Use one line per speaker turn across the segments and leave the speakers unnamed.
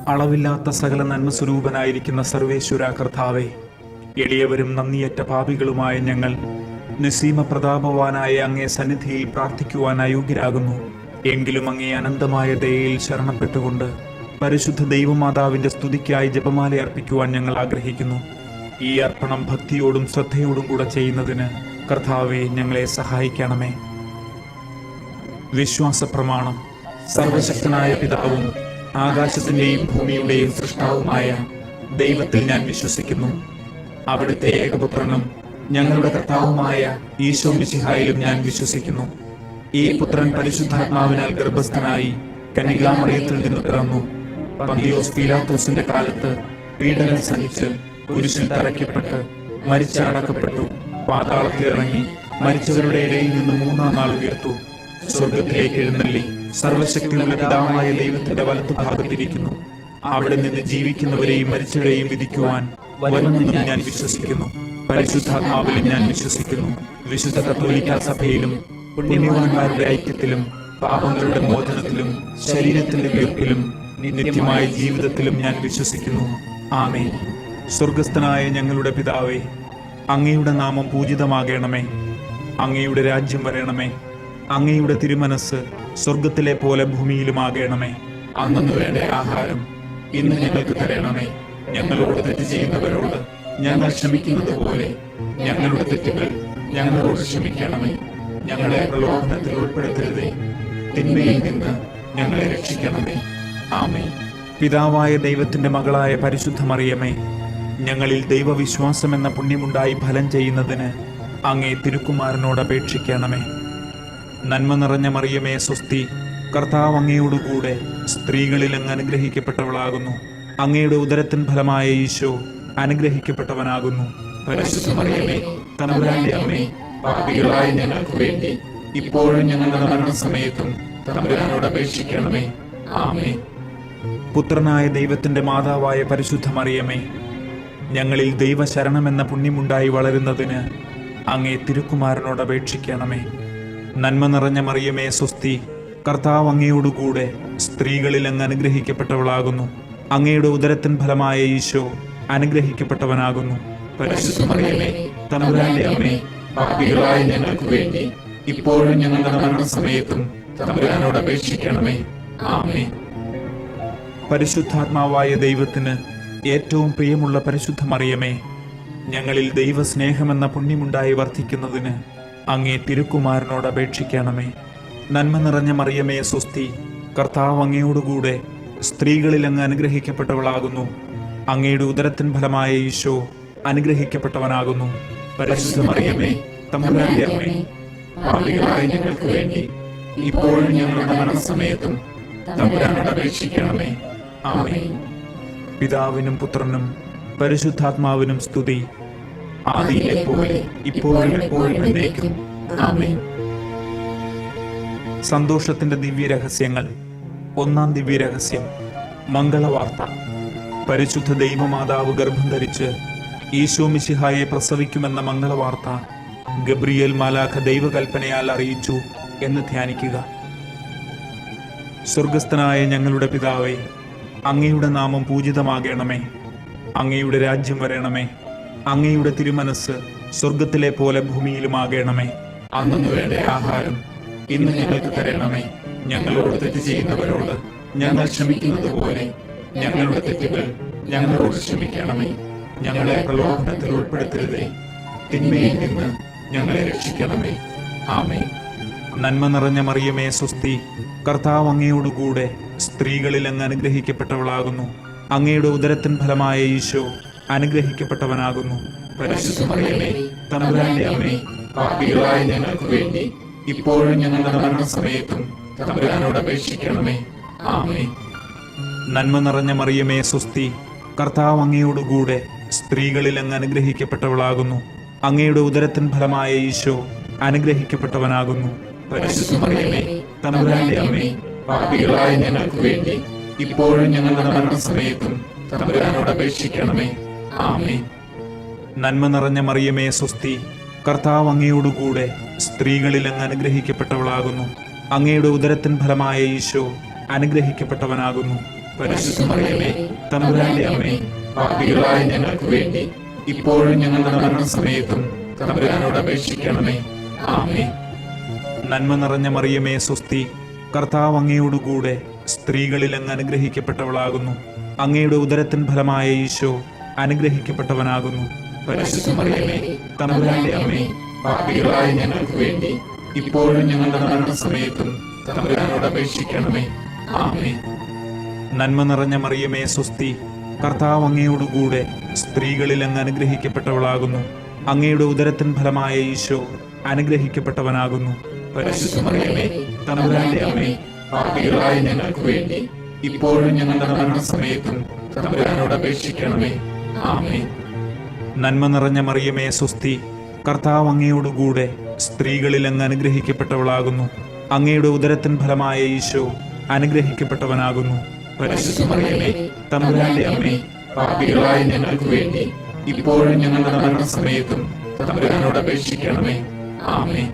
അളവില്ലാത്ത സകല നന്മസ്വരൂപനായിരിക്കുന്ന സർവേശ്വര കർത്താവേ, എളിയവരും നന്ദിയറ്റ പാപികളുമായ ഞങ്ങൾ നിസ്സീമ പ്രതാപവാനായ അങ്ങേ സന്നിധിയിൽ പ്രാർത്ഥിക്കുവാൻ അയോഗ്യരാകുന്നു. എങ്കിലും അങ്ങേ അനന്തമായ ദയയിൽ ശരണപ്പെട്ടുകൊണ്ട് പരിശുദ്ധ ദൈവമാതാവിന്റെ സ്തുതിക്കായി ജപമാല അർപ്പിക്കുവാൻ ഞങ്ങൾ ആഗ്രഹിക്കുന്നു. ഈ അർപ്പണം ഭക്തിയോടും ശ്രദ്ധയോടും കൂടെ ചെയ്യുന്നതിന് കർത്താവെ ഞങ്ങളെ സഹായിക്കണമേ. വിശ്വാസ പ്രമാണം. സർവശക്തനായ പിതാവും ആകാശത്തിന്റെയും ഭൂമിയുടെയും സൃഷ്ടാവുമായ ദൈവത്തിൽ ഞാൻ വിശ്വസിക്കുന്നു. അവിടുത്തെ ഏകപുത്രനും ഞങ്ങളുടെ കർത്താവുമായ ഈശോ മിശിഹായിലും ഞാൻ വിശ്വസിക്കുന്നു. ഈ പുത്രൻ പരിശുദ്ധാത്മാവിനാൽ ഗർഭസ്ഥനായി കന്യകാമറിയത്തിൽ നിന്ന് പിറന്നു. പന്തിയോസ് പീലാത്തോസിന്റെ കാലത്ത് പീഡനം സഹിച്ച് കുരിശിൽ തറയ്ക്കപ്പെട്ട് മരിച്ചടക്കപ്പെട്ടു. പാതാളത്തിൽ ഇറങ്ങി മരിച്ചവരുടെ ഇടയിൽ നിന്ന് മൂന്നാം നാൾ ഉയർത്തു. സ്വർഗത്തിലേക്ക് എഴുന്നള്ളി സർവശക്തിയുള്ള പിതാവായ ദൈവത്തിന്റെ വലത്തുഭാഗത്തിരിക്കുന്നു. അവിടെ നിന്ന് ജീവിക്കുന്നവരെയും മരിച്ചവരെയും വിധിക്കുവാൻ വരുമെന്നും ഞാൻ വിശ്വസിക്കുന്നു. പരിശുദ്ധാത്മാവിലും ഞാൻ വിശ്വസിക്കുന്നു. വിശുദ്ധ കത്തോലിക്കാ സഭയിലും പുണ്യവാന്മാരുടെ ഐക്യത്തിലും പാപങ്ങളുടെ മോചനത്തിലും ശരീരത്തിന്റെ ഉയർപ്പിലും നിത്യമായ ജീവിതത്തിലും ഞാൻ വിശ്വസിക്കുന്നു. ആമേൻ. സ്വർഗസ്ഥനായ ഞങ്ങളുടെ പിതാവേ, അങ്ങയുടെ നാമം പൂജിതമാകണമേ. അങ്ങയുടെ രാജ്യം വരണമേ. അങ്ങയുടെ തിരുമനസ് സ്വർഗത്തിലെ പോലെ ഭൂമിയിലുമാകണമേ. അന്നു വേണ്ട ആഹാരം ഇന്ന് ഞങ്ങൾക്ക് തരണമേ. ഞങ്ങളോട് തെറ്റ് ചെയ്യുന്നവരോട് ഞങ്ങൾ ക്ഷമിക്കുന്നത് പോലെ ഞങ്ങളുടെ തെറ്റുകൾ ഞങ്ങളോട് ക്ഷമിക്കണമേ. ഞങ്ങളെ പ്രലോഭനത്തിൽ ഉൾപ്പെടുത്തരുതേ, തിന്മയിൽ നിന്ന് ഞങ്ങളെ രക്ഷിക്കണമേ. ആമേൻ. പിതാവായ ദൈവത്തിന്റെ മകളായ പരിശുദ്ധ മറിയമേ, ഞങ്ങളിൽ ദൈവവിശ്വാസം എന്ന പുണ്യമുണ്ടായി ഫലം ചെയ്യുന്നതിന് അങ്ങേ തിരുക്കുമാരനോട് അപേക്ഷിക്കണമേ. നന്മ നിറഞ്ഞ മറിയമേ സ്വസ്തി, കർത്താവ് അങ്ങയോടുകൂടെ സ്ത്രീകളിൽ അങ്ങ് അനുഗ്രഹിക്കപ്പെട്ടവളാകുന്നു. അങ്ങയുടെ ഉദരത്തിൻ ഫലമായ ഈശോ അനുഗ്രഹിക്കപ്പെട്ടവനാകുന്നു. പരിശുദ്ധ മറിയമേ, തമ്പുരാന്റെ അമ്മേ, പാപികളായ ഞങ്ങൾക്ക് വേണ്ടി ഇപ്പോഴും ഞങ്ങളുടെ മരണസമയത്തും തമ്പുരാനോട് അപേക്ഷിക്കണമേ. ആമേൻ. പുത്രനായ ദൈവത്തിന്റെ മാതാവായ പരിശുദ്ധ മറിയമേ, ഞങ്ങളിൽ ദൈവശരണമെന്ന പുണ്യമുണ്ടായി വളരുന്നതിന് അങ്ങേ തിരുക്കുമാരനോട് അപേക്ഷിക്കണമേ. നന്മ നിറഞ്ഞ മറിയമേ സ്വസ്തി, കർത്താവ് അങ്ങയോടുകൂടെ സ്ത്രീകളിൽ അങ്ങ് അനുഗ്രഹിക്കപ്പെട്ടവളാകുന്നു. അങ്ങയുടെ ഉദരത്തിൻ ഫലമായ ഈശോ അനുഗ്രഹിക്കപ്പെട്ടവനാകുന്നു. പരിശുദ്ധ മറിയമേ, തമ്പുരാന്റെ അമ്മേ, പാപികളായ ഞങ്ങൾക്ക് വേണ്ടി ഇപ്പോഴും ഞങ്ങളുടെ മരണസമയത്തും തമ്പുരാനോട് അപേക്ഷിക്കണമേ. ആമേൻ. പരിശുദ്ധാത്മാവായ ദൈവത്തിന് ഏറ്റവും പ്രിയമുള്ള പരിശുദ്ധ മറിയമേ, ഞങ്ങളിൽ ദൈവസ്നേഹമെന്ന പുണ്യമുണ്ടായി വർദ്ധിക്കുന്നതിന് അങ്ങേ തിരുക്കുമാരനോട് അപേക്ഷിക്കണമേ. നന്മ നിറഞ്ഞ മറിയമേ സ്വസ്തി, കർത്താവ് അങ്ങയോടുകൂടെ സ്ത്രീകളിൽ അങ്ങ് അനുഗ്രഹിക്കപ്പെട്ടവളാകുന്നു. അങ്ങയുടെ ഉദരത്തിൻ ഫലമായ ഈശോ അനുഗ്രഹിക്കപ്പെട്ടവനാകുന്നു. പരിശുദ്ധ മറിയമേ, തമ്പുരാന്റെ അമ്മേ, പാപികളായ ഞങ്ങൾക്ക് വേണ്ടി ഇപ്പോഴും ഞങ്ങളുടെ മരണസമയത്തും തമ്പുരാനോട് അപേക്ഷിക്കണമേ. ആമേൻ. പിതാവിനും പുത്രനും പരിശുദ്ധാത്മാവിനും സ്തുതി, ആദിയിലെ പോലെ ഇപ്പോഴും എപ്പോഴും എന്നേക്കും. ആമേൻ. സന്തോഷത്തിന്റെ ദിവ്യരഹസ്യങ്ങൾ. ഒന്നാം ദിവ്യരഹസ്യം, മംഗളവാർത്ത. പരിശുദ്ധ ദൈവമാതാവ് ഗർഭം ധരിച്ച് ഈശോ മിശിഹായെ പ്രസവിക്കുമെന്ന മംഗളവാർത്ത ഗബ്രിയേൽ മാലാഖ ദൈവകൽപ്പനയാൽ അറിയിച്ചു എന്ന് ധ്യാനിക്കുക. സ്വർഗസ്ഥനായ ഞങ്ങളുടെ പിതാവേ, അങ്ങയുടെ നാമം പൂജിതമാകണമേ. അങ്ങയുടെ രാജ്യം വരണമേ. അങ്ങയുടെ തിരുമനസ് സ്വർഗത്തിലെ പോലെ ഭൂമിയിലുമാകണമേ. അന്നു വേണ്ട ആഹാരം ഇന്ന് ഞങ്ങൾക്ക് തരണമേ. ഞങ്ങളോട് തെറ്റ് ചെയ്യുന്നവരോട് ഞങ്ങൾ ക്ഷമിക്കുന്നത് പോലെ ഞങ്ങളുടെ തെറ്റുകൾ ഞങ്ങളോട് ക്ഷമിക്കണമേ. ഞങ്ങളെ പ്രലോഭനത്തിൽ ഉൾപ്പെടുത്തരുതേ, തിന്മയിൽ നിന്ന് ഞങ്ങളെ രക്ഷിക്കണമേ. ആമേൻ. നന്മ നിറഞ്ഞ മറിയമേ സ്വസ്തി, കർത്താവ് അങ്ങയോടുകൂടെ സ്ത്രീകളിൽ അങ്ങ് അനുഗ്രഹിക്കപ്പെട്ടവളാകുന്നു. അങ്ങയുടെ ഉദരത്തിൻ ഫലമായ ഈശോ അനുഗ്രഹിക്കപ്പെട്ടവനാകുന്നു. പരിശുദ്ധ മറിയമേ, തമ്പുരാന്റെ അമ്മേ, പാപികളായ ഞങ്ങൾക്ക് വേണ്ടി ഇപ്പോഴും ഞങ്ങളുടെ മരണസമയത്തും തമ്പുരാനോട് അപേക്ഷിക്കണമേ. ആമേൻ. നന്മ നിറഞ്ഞ മറിയമേ സ്വസ്തി, കർത്താവ് അങ്ങയോടുകൂടെ സ്ത്രീകളിൽ അങ്ങ് അനുഗ്രഹിക്കപ്പെട്ടവളാകുന്നു. അങ്ങയുടെ ഉദരത്തിൻ ഫലമായ ഈശോ അനുഗ്രഹിക്കപ്പെട്ടവനാകുന്നു. പരിശുദ്ധ മറിയമേ, തമ്പുരാന്റെ അമ്മേ, പാപികളായ ഞങ്ങൾക്ക് വേണ്ടി ഇപ്പോഴും ഞങ്ങളുടെ മരണസമയത്തും തമ്പുരാനോട് അപേക്ഷിക്കണമേ. ആമേൻ. നന്മ നിറഞ്ഞ മറിയമേ സ്വസ്തി, കർത്താവ് അങ്ങയോടുകൂടെ സ്ത്രീകളിൽ അങ്ങ് അനുഗ്രഹിക്കപ്പെട്ടവളാകുന്നു. അങ്ങയുടെ ഉദരത്തിൻ ഫലമായ ഈശോ അനുഗ്രഹിക്കപ്പെട്ടവനാകുന്നു. പരിശുദ്ധ മറിയമേ തമ്പുരാന്റെ അമ്മേ, പാപികളായ ഞങ്ങൾക്ക് വേണ്ടി ഇപ്പോഴും ഞങ്ങളുടെ മരണസമയത്തും തമ്പുരാനോട് അപേക്ഷിക്കണമേ. ആമേൻ. നന്മ നിറഞ്ഞ മറിയമേ സ്വസ്തി, കർത്താവ് അങ്ങയോടുകൂടെ സ്ത്രീകളിൽ അങ്ങ് അനുഗ്രഹിക്കപ്പെട്ടവളാകുന്നു. അങ്ങയുടെ ഉദരത്തിൻ ഫലമായ ഈശോ അനുഗ്രഹിക്കപ്പെട്ടവനാകുന്നു. പരിശുദ്ധ മറിയമേ തമ്പുരാന്റെ അമ്മേ, പാപികളായ ഞങ്ങൾക്ക് വേണ്ടി ഇപ്പോഴും ഞങ്ങളുടെ മരണസമയത്തും തമ്പുരാനോട് അപേക്ഷിക്കണമേ. ആമേൻ. നന്മ നിറഞ്ഞ മറിയമേ സ്വസ്തി, കർത്താവ് അങ്ങയോടുകൂടെ സ്ത്രീകളിൽ അങ്ങ് അനുഗ്രഹിക്കപ്പെട്ടവളാകുന്നു. അങ്ങയുടെ ഉദരത്തിൻ ഫലമായ ഈശോ അനുഗ്രഹിക്കപ്പെട്ടവനാകുന്നു. പരിശുദ്ധ മറിയമേ തമ്പുരാന്റെ അമ്മേ, പാപികളായ ഞങ്ങൾക്ക് വേണ്ടി ഇപ്പോഴും ഞങ്ങളുടെ മരണസമയത്തും തമ്പുരാനോട് അപേക്ഷിക്കണമേ. ആമേൻ. നന്മ നിറഞ്ഞ മറിയമേ സ്വസ്തി, കർത്താവ് അങ്ങയോടുകൂടെ സ്ത്രീകളിൽ അങ്ങ് അനുഗ്രഹിക്കപ്പെട്ടവളാകുന്നു. അങ്ങയുടെ ഉദരത്തിൻ ഫലമായ ഈശോ അനുഗ്രഹിക്കപ്പെട്ടവനാകുന്നു. പരിശുദ്ധ മറിയമേ തമ്പുരാന്റെ അമ്മേ, പാപികളായ ഞങ്ങൾക്ക് വേണ്ടി ഇപ്പോഴും ഞങ്ങളുടെ മരണസമയത്തും തമ്പുരാനോട് അപേക്ഷിക്കണമേ. ആമേൻ.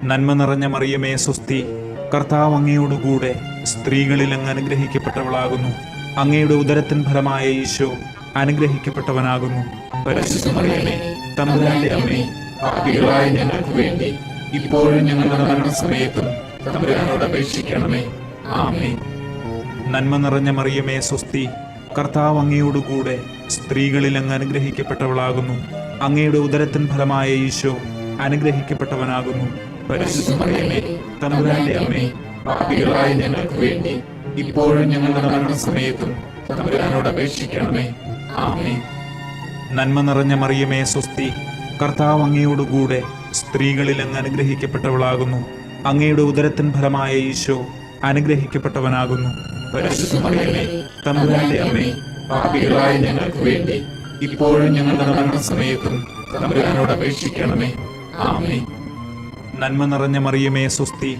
നന്മ നിറഞ്ഞ മറിയമേ സ്വസ്തി, കർത്താവ് അങ്ങയോടുകൂടെ സ്ത്രീകളിൽ അങ്ങ് അനുഗ്രഹിക്കപ്പെട്ടവളാകുന്നു. അങ്ങയുടെ ഉദരത്തിൻ ഫലമായ ഈശോ അനുഗ്രഹിക്കപ്പെട്ടവനാകുന്നു. പരിശുദ്ധ മറിയമേ തമ്പുരാന്റെ അമ്മേ, പാപികളായ ഞങ്ങൾക്ക് വേണ്ടി ഇപ്പോഴും ഞങ്ങളുടെ മരണസമയത്തും തമ്പുരാനോട് അപേക്ഷിക്കണമേ. ആമേൻ. നന്മ നിറഞ്ഞ മറിയമേ സ്വസ്തി, കർത്താവ് അങ്ങയോടുകൂടെ സ്ത്രീകളിൽ അങ്ങ് അനുഗ്രഹിക്കപ്പെട്ടവളാകുന്നു. അങ്ങയുടെ ഉദരത്തിൻ ഫലമായ ഈശോ അനുഗ്രഹിക്കപ്പെട്ടവനാകുന്നു. പരിശുദ്ധ മറിയമേ തമ്പുരാന്റെ അമ്മേ, പാപികളായ ഞങ്ങൾക്ക് വേണ്ടി ഇപ്പോഴും ഞങ്ങളുടെ മരണസമയത്തും തമ്പുരാനോട് അപേക്ഷിക്കണമേ. ആമേൻ. നന്മ നിറഞ്ഞ മറിയമേ സ്വസ്തി, കർത്താവ് അങ്ങയോടുകൂടെ സ്ത്രീകളിൽ അങ്ങ് അനുഗ്രഹിക്കപ്പെട്ടവളാകുന്നു. അങ്ങയുടെ ഉദരത്തിൻ ഫലമായ ഈശോ അനുഗ്രഹിക്കപ്പെട്ടവനാകുന്നു. പരിശുദ്ധ മറിയമേ തമ്പുരാന്റെ അമ്മേ, പാപികളായ ഞങ്ങൾക്ക് വേണ്ടി ഇപ്പോഴും ഞങ്ങളുടെ മരണസമയത്തും തമ്പുരാനോട് അപേക്ഷിക്കണമേ. ആമേൻ. നന്മ നിറഞ്ഞ മറിയമേ സ്വസ്തി,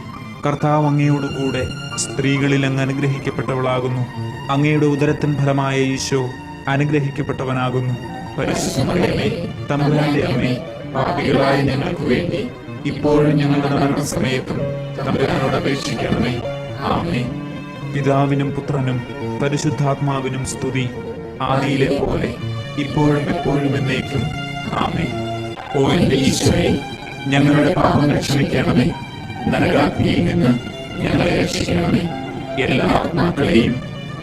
കർത്താവ് അങ്ങയോടുകൂടെ സ്ത്രീകളിൽ അങ്ങ് അനുഗ്രഹിക്കപ്പെട്ടവളാകുന്നു. അങ്ങയുടെ ഉദരത്തിൻ ഫലമായ ഈശോ അനുഗ്രഹിക്കപ്പെട്ടവനാകുന്നു. പരിശുദ്ധ മറിയമേ തമ്പുരാന്റെ അമ്മേ, പാപികളായ ഞങ്ങൾക്ക് വേണ്ടി ഇപ്പോഴും ഞങ്ങളുടെ മരണസമയത്തും തമ്പുരാനോട് അപേക്ഷിക്കണമേ. ആമേൻ. പിതാവിനും പുത്രനും പരിശുദ്ധാത്മാവിനും സ്തുതി, ആദിയിലെ പോലെ ഇപ്പോഴും എപ്പോഴും എന്നേക്കും. ആമേൻ. ഓ എന്റെ ഈശോയെ, ഞങ്ങളുടെ പാപങ്ങൾ ക്ഷമിക്കണമേ. നരകാഗ്നിയിൽ നിന്ന് ഞങ്ങളെ രക്ഷിക്കണമേ. എല്ലാ ആത്മാക്കളെയും,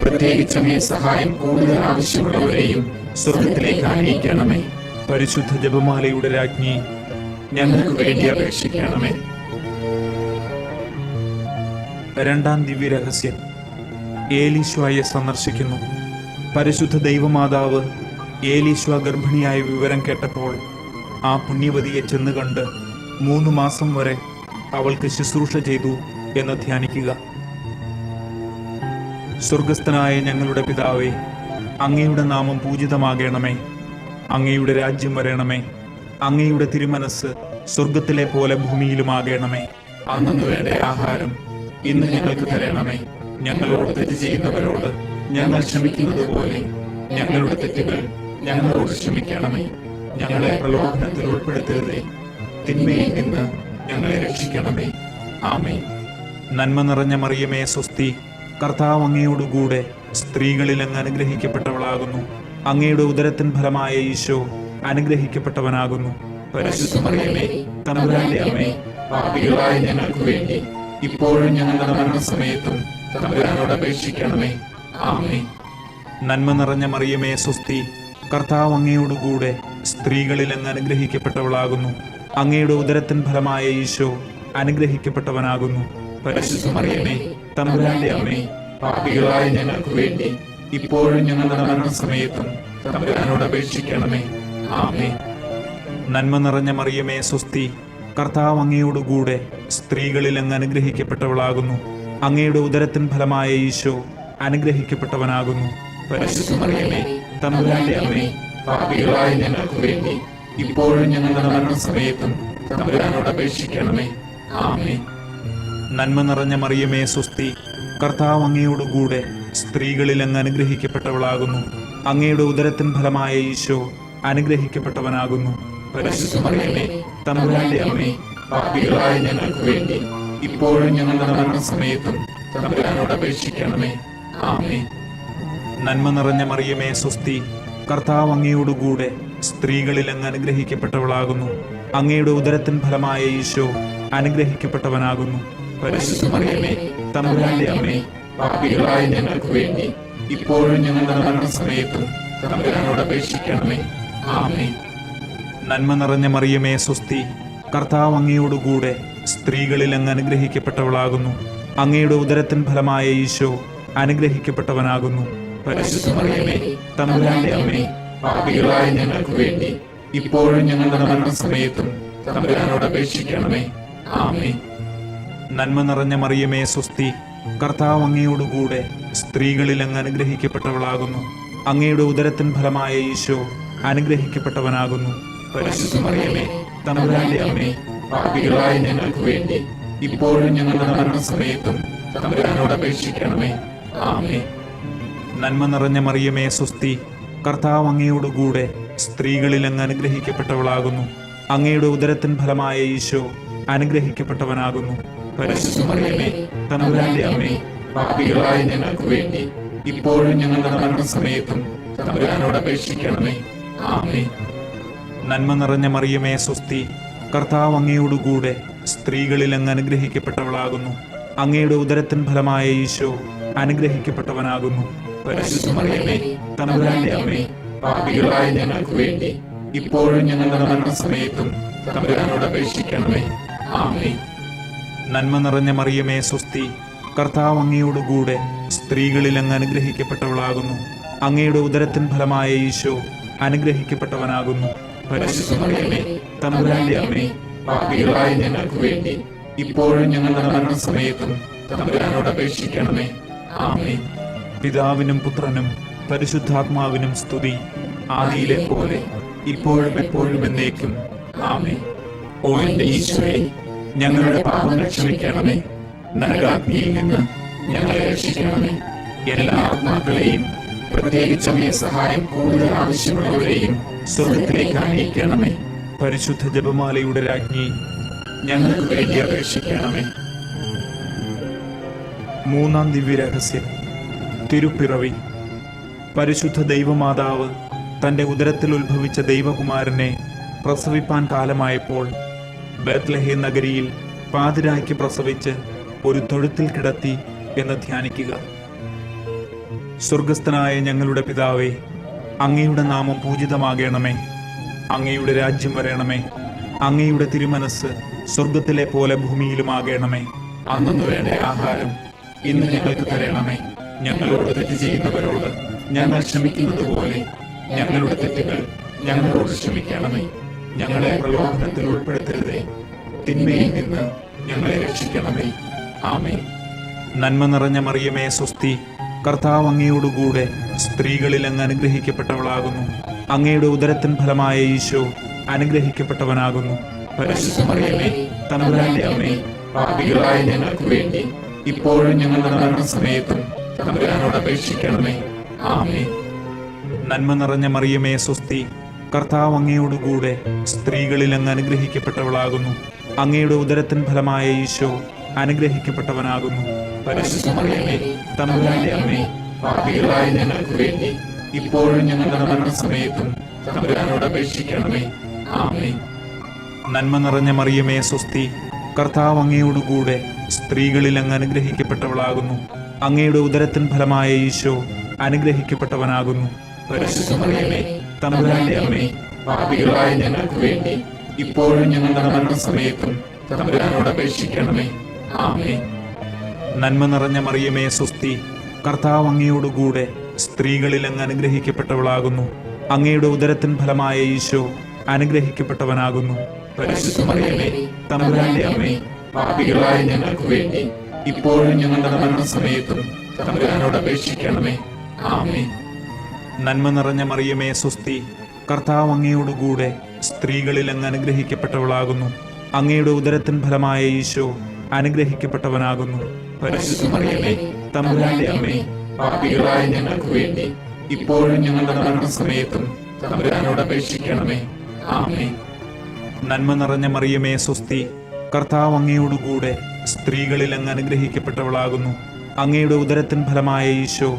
പ്രത്യേകിച്ച് അങ്ങേ സഹായം കൂടുതൽ ആവശ്യമുള്ളവരെയും സ്വർഗത്തിലേക്ക് ആനയിക്കണമേ. പരിശുദ്ധ ജപമാലയുടെ രാജ്ഞി, ഞങ്ങൾക്ക് വേണ്ടി അപേക്ഷിക്കണമേ. രണ്ടാം ദിവ്യരഹസ്യം, ഏലീശ്വയെ സന്ദർശിക്കുന്നു. പരിശുദ്ധ ദൈവമാതാവ് ഏലീശ്വ ഗർഭിണിയായ വിവരം കേട്ടപ്പോൾ ആ പുണ്യവതിയെ ചെന്ന് കണ്ട് 3 മാസം വരെ അവൾക്ക് ശുശ്രൂഷ ചെയ്തു എന്ന് ധ്യാനിക്കുക. സ്വർഗസ്ഥനായ ഞങ്ങളുടെ പിതാവേ, അങ്ങയുടെ നാമം പൂജിതമാകണമേ. അങ്ങയുടെ രാജ്യം വരണമേ. അങ്ങയുടെ തിരുമനസ് സ്വർഗത്തിലെ പോലെ ഭൂമിയിലുമാകണമേ. അന്നു വേണ്ട ആഹാരം ഇന്ന് ഞങ്ങൾക്ക് തരണമേ. ഞങ്ങളോട് തെറ്റ് ചെയ്യുന്നവരോട് ഞങ്ങൾ ക്ഷമിക്കുന്നത് പോലെ ഞങ്ങളുടെ തെറ്റുകൾ ഞങ്ങളോട് ക്ഷമിക്കണമേ. ഞങ്ങളെ പ്രലോഭനത്തിൽ ഉൾപ്പെടുത്തരുതേ, തിന്മയിൽ നിന്ന് ഞങ്ങളെ രക്ഷിക്കണമേ. ആമേൻ. നന്മ നിറഞ്ഞ മറിയമേ സ്വസ്തി, കർത്താവ് അങ്ങയോടുകൂടെ സ്ത്രീകളിൽ അങ്ങ് അനുഗ്രഹിക്കപ്പെട്ടവളാകുന്നു. അങ്ങയുടെ ഉദരത്തിൻ ഫലമായ ഈശോ അനുഗ്രഹിക്കപ്പെട്ടവനാകുന്നു. പരിശുദ്ധ മറിയമേ തമ്പുരാന്റെ അമ്മേ, പാപികളായ ഞങ്ങൾക്ക് വേണ്ടി ഇപ്പോഴും ഞങ്ങളുടെ മരണസമയത്തും തമ്പുരാനോട് അപേക്ഷിക്കണമേ. ആമേൻ. നന്മ നിറഞ്ഞ മറിയമേ സ്വസ്തി, കർത്താവ് അങ്ങയോടുകൂടെ സ്ത്രീകളിൽ അങ്ങ് അനുഗ്രഹിക്കപ്പെട്ടവളാകുന്നു. അങ്ങയുടെ ഉദരത്തിൻ ഫലമായ ഈശോ അനുഗ്രഹിക്കപ്പെട്ടവനാകുന്നു. പരിശുദ്ധ മറിയമേ തമ്പുരാന്റെ അമ്മേ, പാപികളായ ഞങ്ങൾക്ക് വേണ്ടി ഇപ്പോഴും ഞങ്ങളുടെ മരണസമയത്തും തമ്പുരാനോട് അപേക്ഷിക്കണമേ. ആമേൻ. നന്മ നിറഞ്ഞ മറിയമേ സ്വസ്തി, കർത്താവ് അങ്ങയോടുകൂടെ സ്ത്രീകളിൽ അങ്ങ് അനുഗ്രഹിക്കപ്പെട്ടവളാകുന്നു. അങ്ങയുടെ ഉദരത്തിൻ ഫലമായ ഈശോ അനുഗ്രഹിക്കപ്പെട്ടവനാകുന്നു. പരിശുദ്ധ മറിയമേ തമ്പുരാന്റെ അമ്മേ, പാപികളായ ഞങ്ങൾക്ക് വേണ്ടി ഇപ്പോഴും ഞങ്ങളുടെ മരണസമയത്തും തമ്പുരാനോട് അപേക്ഷിക്കണമേ. ആമേൻ. നന്മ നിറഞ്ഞ മറിയമേ സ്വസ്തി, കർത്താവ് അങ്ങയോടുകൂടെ സ്ത്രീകളിൽ അങ്ങ് അനുഗ്രഹിക്കപ്പെട്ടവളാകുന്നു. അങ്ങയുടെ ഉദരത്തിൻ ഫലമായ ഈശോ അനുഗ്രഹിക്കപ്പെട്ടവനാകുന്നു. പരിശുദ്ധ മറിയമേ തമ്പുരാന്റെ അമ്മേ, പാപികളായ ഞങ്ങൾക്ക് വേണ്ടി ഇപ്പോഴും ഞങ്ങളുടെ മരണസമയത്തും തമ്പുരാനോട് അപേക്ഷിക്കണമേ. ആമേൻ. നന്മ നിറഞ്ഞ മറിയമേ സ്വസ്തി, കർത്താവ് അങ്ങയോടുകൂടെ സ്ത്രീകളിൽ അങ്ങ് അനുഗ്രഹിക്കപ്പെട്ടവളാകുന്നു. അങ്ങയുടെ ഉദരത്തിൻ ഫലമായ ഈശോ അനുഗ്രഹിക്കപ്പെട്ടവനാകുന്നു.
പരിശുദ്ധ മറിയമേ, തമ്പുരാന്റെ അമ്മേ, പാപികളായ ഞങ്ങൾക്ക് വേണ്ടി ഇപ്പോഴും ഞങ്ങളുടെ മരണസമയത്തും തമ്പുരാനോട് അപേക്ഷിക്കണമേ. ആമേൻ.
നന്മ നിറഞ്ഞ മറിയമേ സ്വസ്തി, കർത്താവ് അങ്ങയോടുകൂടെ സ്ത്രീകളിൽ അങ്ങ് അനുഗ്രഹിക്കപ്പെട്ടവളാകുന്നു. അങ്ങയുടെ ഉദരത്തിൻ ഫലമായ ഈശോ അനുഗ്രഹിക്കപ്പെട്ടവനാകുന്നു.
പരിശുദ്ധ മറിയമേ, തമ്പുരാന്റെ അമ്മേ, പാപികളായ ഞങ്ങൾക്ക് വേണ്ടി ഇപ്പോഴും ഞങ്ങളുടെ മരണസമയത്തും തമ്പുരാനോട് അപേക്ഷിക്കണമേ. ആമേൻ.
നന്മ നിറഞ്ഞ മറിയമേ സ്വസ്തി, കർത്താവ് അങ്ങയോടുകൂടെ സ്ത്രീകളിൽ അങ്ങ് അനുഗ്രഹിക്കപ്പെട്ടവളാകുന്നു. അങ്ങയുടെ ഉദരത്തിൻ ഫലമായ ഈശോ അനുഗ്രഹിക്കപ്പെട്ടവനാകുന്നു.
പരിശുദ്ധ മറിയമേ, തമ്പുരാന്റെ അമ്മേ, പാപികളായ ഞങ്ങൾക്ക് വേണ്ടി ഇപ്പോഴും ഞങ്ങളുടെ മരണസമയത്തും തമ്പുരാനോട് അപേക്ഷിക്കണമേ. ആമേൻ.
നന്മ നിറഞ്ഞ മറിയമേ സ്വസ്തി, കർത്താവ് അങ്ങയോടുകൂടെ സ്ത്രീകളിൽ അങ്ങ് അനുഗ്രഹിക്കപ്പെട്ടവളാകുന്നു. അങ്ങയുടെ ഉദരത്തിൻ ഫലമായ ഈശോ അനുഗ്രഹിക്കപ്പെട്ടവനാകുന്നു.
പരിശുദ്ധ മറിയമേ, തമ്പുരാന്റെ അമ്മേ, പാപികളായ ഞങ്ങൾക്ക് വേണ്ടി ഇപ്പോഴും ഞങ്ങളുടെ മരണസമയത്തും തമ്പുരാനോട് അപേക്ഷിക്കണമേ. ആമേൻ.
നന്മ നിറഞ്ഞ മറിയമേ സ്വസ്തി, കർത്താവ് അങ്ങയോടുകൂടെ സ്ത്രീകളിൽ അങ്ങ് അനുഗ്രഹിക്കപ്പെട്ടവളാകുന്നു. അങ്ങയുടെ ഉദരത്തിൻ ഫലമായ ഈശോ അനുഗ്രഹിക്കപ്പെട്ടവനാകുന്നു.
പരിശുദ്ധ മറിയമേ, തമ്പുരാന്റെ അമ്മേ, പാപികളായ ഞങ്ങൾക്ക് വേണ്ടി ഇപ്പോഴും ഞങ്ങളുടെ മരണസമയത്തും തമ്പുരാനോട് അപേക്ഷിക്കണമേ. ആമേൻ.
നന്മ നിറഞ്ഞ മറിയമേ സ്വസ്തി, കർത്താവ് അങ്ങയോടുകൂടെ സ്ത്രീകളിൽ അങ്ങ് അനുഗ്രഹിക്കപ്പെട്ടവളാകുന്നു. അങ്ങയുടെ ഉദരത്തിൻ ഫലമായ ഈശോ അനുഗ്രഹിക്കപ്പെട്ടവനാകുന്നു.
പരിശുദ്ധ മറിയമേ, തമ്പുരാന്റെ അമ്മേ, പാപികളായ ഞങ്ങൾക്ക് വേണ്ടി ഇപ്പോഴും ഞങ്ങളുടെ മരണസമയത്തും തമ്പുരാനോട് അപേക്ഷിക്കണമേ. ആമേൻ.
പിതാവിനും പുത്രനും പരിശുദ്ധാത്മാവിനും സ്തുതി,
ആദിയിലെ പോലെ ഇപ്പോഴും എപ്പോഴും എന്നേക്കും. ആമേൻ. ഓ എന്റെ ഈശോയെ, ഞങ്ങളുടെ പാപങ്ങൾ ക്ഷമിക്കണമേ. നരകാഗ്നിയിൽ നിന്ന് ഞങ്ങളെ രക്ഷിക്കണമേ. എല്ലാ ആത്മാക്കളെയും, പ്രത്യേകിച്ച് അങ്ങേ സഹായം കൂടുതൽ ആവശ്യമുള്ളവരെയും സ്വർഗത്തിലേക്ക് അയക്കണമേ.
പരിശുദ്ധ ജപമാലയുടെ രാജ്ഞി,
ഞങ്ങൾക്ക് വേണ്ടി അപേക്ഷിക്കണമേ.
മൂന്നാം ദിവ്യരഹസ്യം, തിരുപ്പിറവി. പരിശുദ്ധ ദൈവമാതാവ് തന്റെ ഉദരത്തിൽ ഉത്ഭവിച്ച ദൈവകുമാരനെ പ്രസവിപ്പാൻ കാലമായപ്പോൾ ബേത്ലഹേം നഗരിയിൽ പാതിരായ്ക്ക് പ്രസവിച്ച് ഒരു തൊഴുത്തിൽ കിടത്തി എന്ന് ധ്യാനിക്കുക. സ്വർഗസ്ഥനായ ഞങ്ങളുടെ പിതാവേ, അങ്ങയുടെ നാമം പൂജിതമാകണമേ. അങ്ങയുടെ രാജ്യം വരണമേ. അങ്ങയുടെ തിരുമനസ് സ്വർഗത്തിലെ പോലെ ഭൂമിയിലുമാകണമേ.
അന്നു വേണ്ട ആഹാരം ഇന്ന് ഞങ്ങൾക്ക് തരണമേ. ഞങ്ങളോട് തെറ്റ് ചെയ്യുന്നവരോട് ഞങ്ങൾ ക്ഷമിക്കുന്നത് പോലെ ഞങ്ങളുടെ തെറ്റുകൾ ഞങ്ങളോട് ക്ഷമിക്കണമേ. ഞങ്ങളെ പ്രലോഭനത്തിൽ ഉൾപ്പെടുത്തരുതേ, തിന്മയിൽ നിന്ന് ഞങ്ങളെ രക്ഷിക്കണമേ. ആമേൻ.
നന്മ നിറഞ്ഞ മറിയമേ സ്വസ്തി, കർത്താവ് അങ്ങയോടുകൂടെ സ്ത്രീകളിൽ അങ്ങ് അനുഗ്രഹിക്കപ്പെട്ടവളാകുന്നു. അങ്ങയുടെ ഉദരത്തിൻ ഫലമായ ഈശോ അനുഗ്രഹിക്കപ്പെട്ടവനാകുന്നു.
പരിശുദ്ധ മറിയമേ, തമ്പുരാന്റെ അമ്മേ, പാപികളായ ഞങ്ങൾക്ക് വേണ്ടി ഇപ്പോഴും ഞങ്ങളുടെ മരണസമയത്തും തമ്പുരാനോട് അപേക്ഷിക്കണമേ. ആമേൻ.
നന്മ നിറഞ്ഞ മറിയമേ സ്വസ്തി, കർത്താവ് അങ്ങയോടുകൂടെ സ്ത്രീകളിൽ അങ്ങ് അനുഗ്രഹിക്കപ്പെട്ടവളാകുന്നു. അങ്ങയുടെ ഉദരത്തിൻ ഫലമായ ഈശോ അനുഗ്രഹിക്കപ്പെട്ടവനാകുന്നു.
പരിശുദ്ധ മറിയമേ, തമ്പുരാന്റെ അമ്മേ, പാപികളായ ഞങ്ങൾക്ക് വേണ്ടി ഇപ്പോഴും ഞങ്ങളുടെ മരണസമയത്തും തമ്പുരാനോട് അപേക്ഷിക്കണമേ. ആമേൻ.
നന്മ നിറഞ്ഞ മറിയമേ സ്വസ്തി, കർത്താവ് അങ്ങയോടുകൂടെ സ്ത്രീകളിൽ അങ്ങ് അനുഗ്രഹിക്കപ്പെട്ടവളാകുന്നു. അങ്ങയുടെ ഉദരത്തിൻ ഫലമായ ഈശോ അനുഗ്രഹിക്കപ്പെട്ടവനാകുന്നു.
പരിശുദ്ധ മറിയമേ, തമ്പുരാന്റെ അമ്മേ, പാപികളായ ഞങ്ങൾക്ക് വേണ്ടി ഇപ്പോഴും ഞങ്ങളുടെ മരണസമയത്തും തമ്പുരാനോട് അപേക്ഷിക്കണമേ. ആമേൻ.
നന്മ നിറഞ്ഞ മറിയമേ സ്വസ്തി, കർത്താവ് അങ്ങയോടുകൂടെ സ്ത്രീകളിൽ അങ്ങ് അനുഗ്രഹിക്കപ്പെട്ടവളാകുന്നു. അങ്ങയുടെ ഉദരത്തിൻ ഫലമായ ഈശോ അനുഗ്രഹിക്കപ്പെട്ടവനാകുന്നു.
പരിശുദ്ധ മറിയമേ, തമ്പുരാന്റെ അമ്മേ, പാപികളായ ഞങ്ങൾക്ക് വേണ്ടി ഇപ്പോഴും ഞങ്ങളുടെ മരണസമയത്തും തമ്പുരാനോട് അപേക്ഷിക്കണമേ. ആമേൻ.
നന്മ നിറഞ്ഞ മറിയമേ സ്വസ്തി, കർത്താവ് അങ്ങയോടുകൂടെ സ്ത്രീകളിൽ അങ്ങ് അനുഗ്രഹിക്കപ്പെട്ടവളാകുന്നു. അങ്ങയുടെ ഉദരത്തിൻ ഫലമായ ഈശോ അനുഗ്രഹിക്കപ്പെട്ടവനാകുന്നു.
പരിശുദ്ധ മറിയമേ, തമ്പുരാന്റെ അമ്മേ, പാപികളായ ഞങ്ങൾക്ക് വേണ്ടി ഇപ്പോഴും ഞങ്ങളുടെ മരണസമയത്തും തമ്പുരാനോട് അപേക്ഷിക്കണമേ. ആമേൻ.
നന്മ നിറഞ്ഞ മറിയമേ സ്വസ്തി, കർത്താവ് അങ്ങയോടുകൂടെ സ്ത്രീകളിൽ അങ്ങ് അനുഗ്രഹിക്കപ്പെട്ടവളാകുന്നു. അങ്ങയുടെ ഉദരത്തിൻ ഫലമായ ഈശോ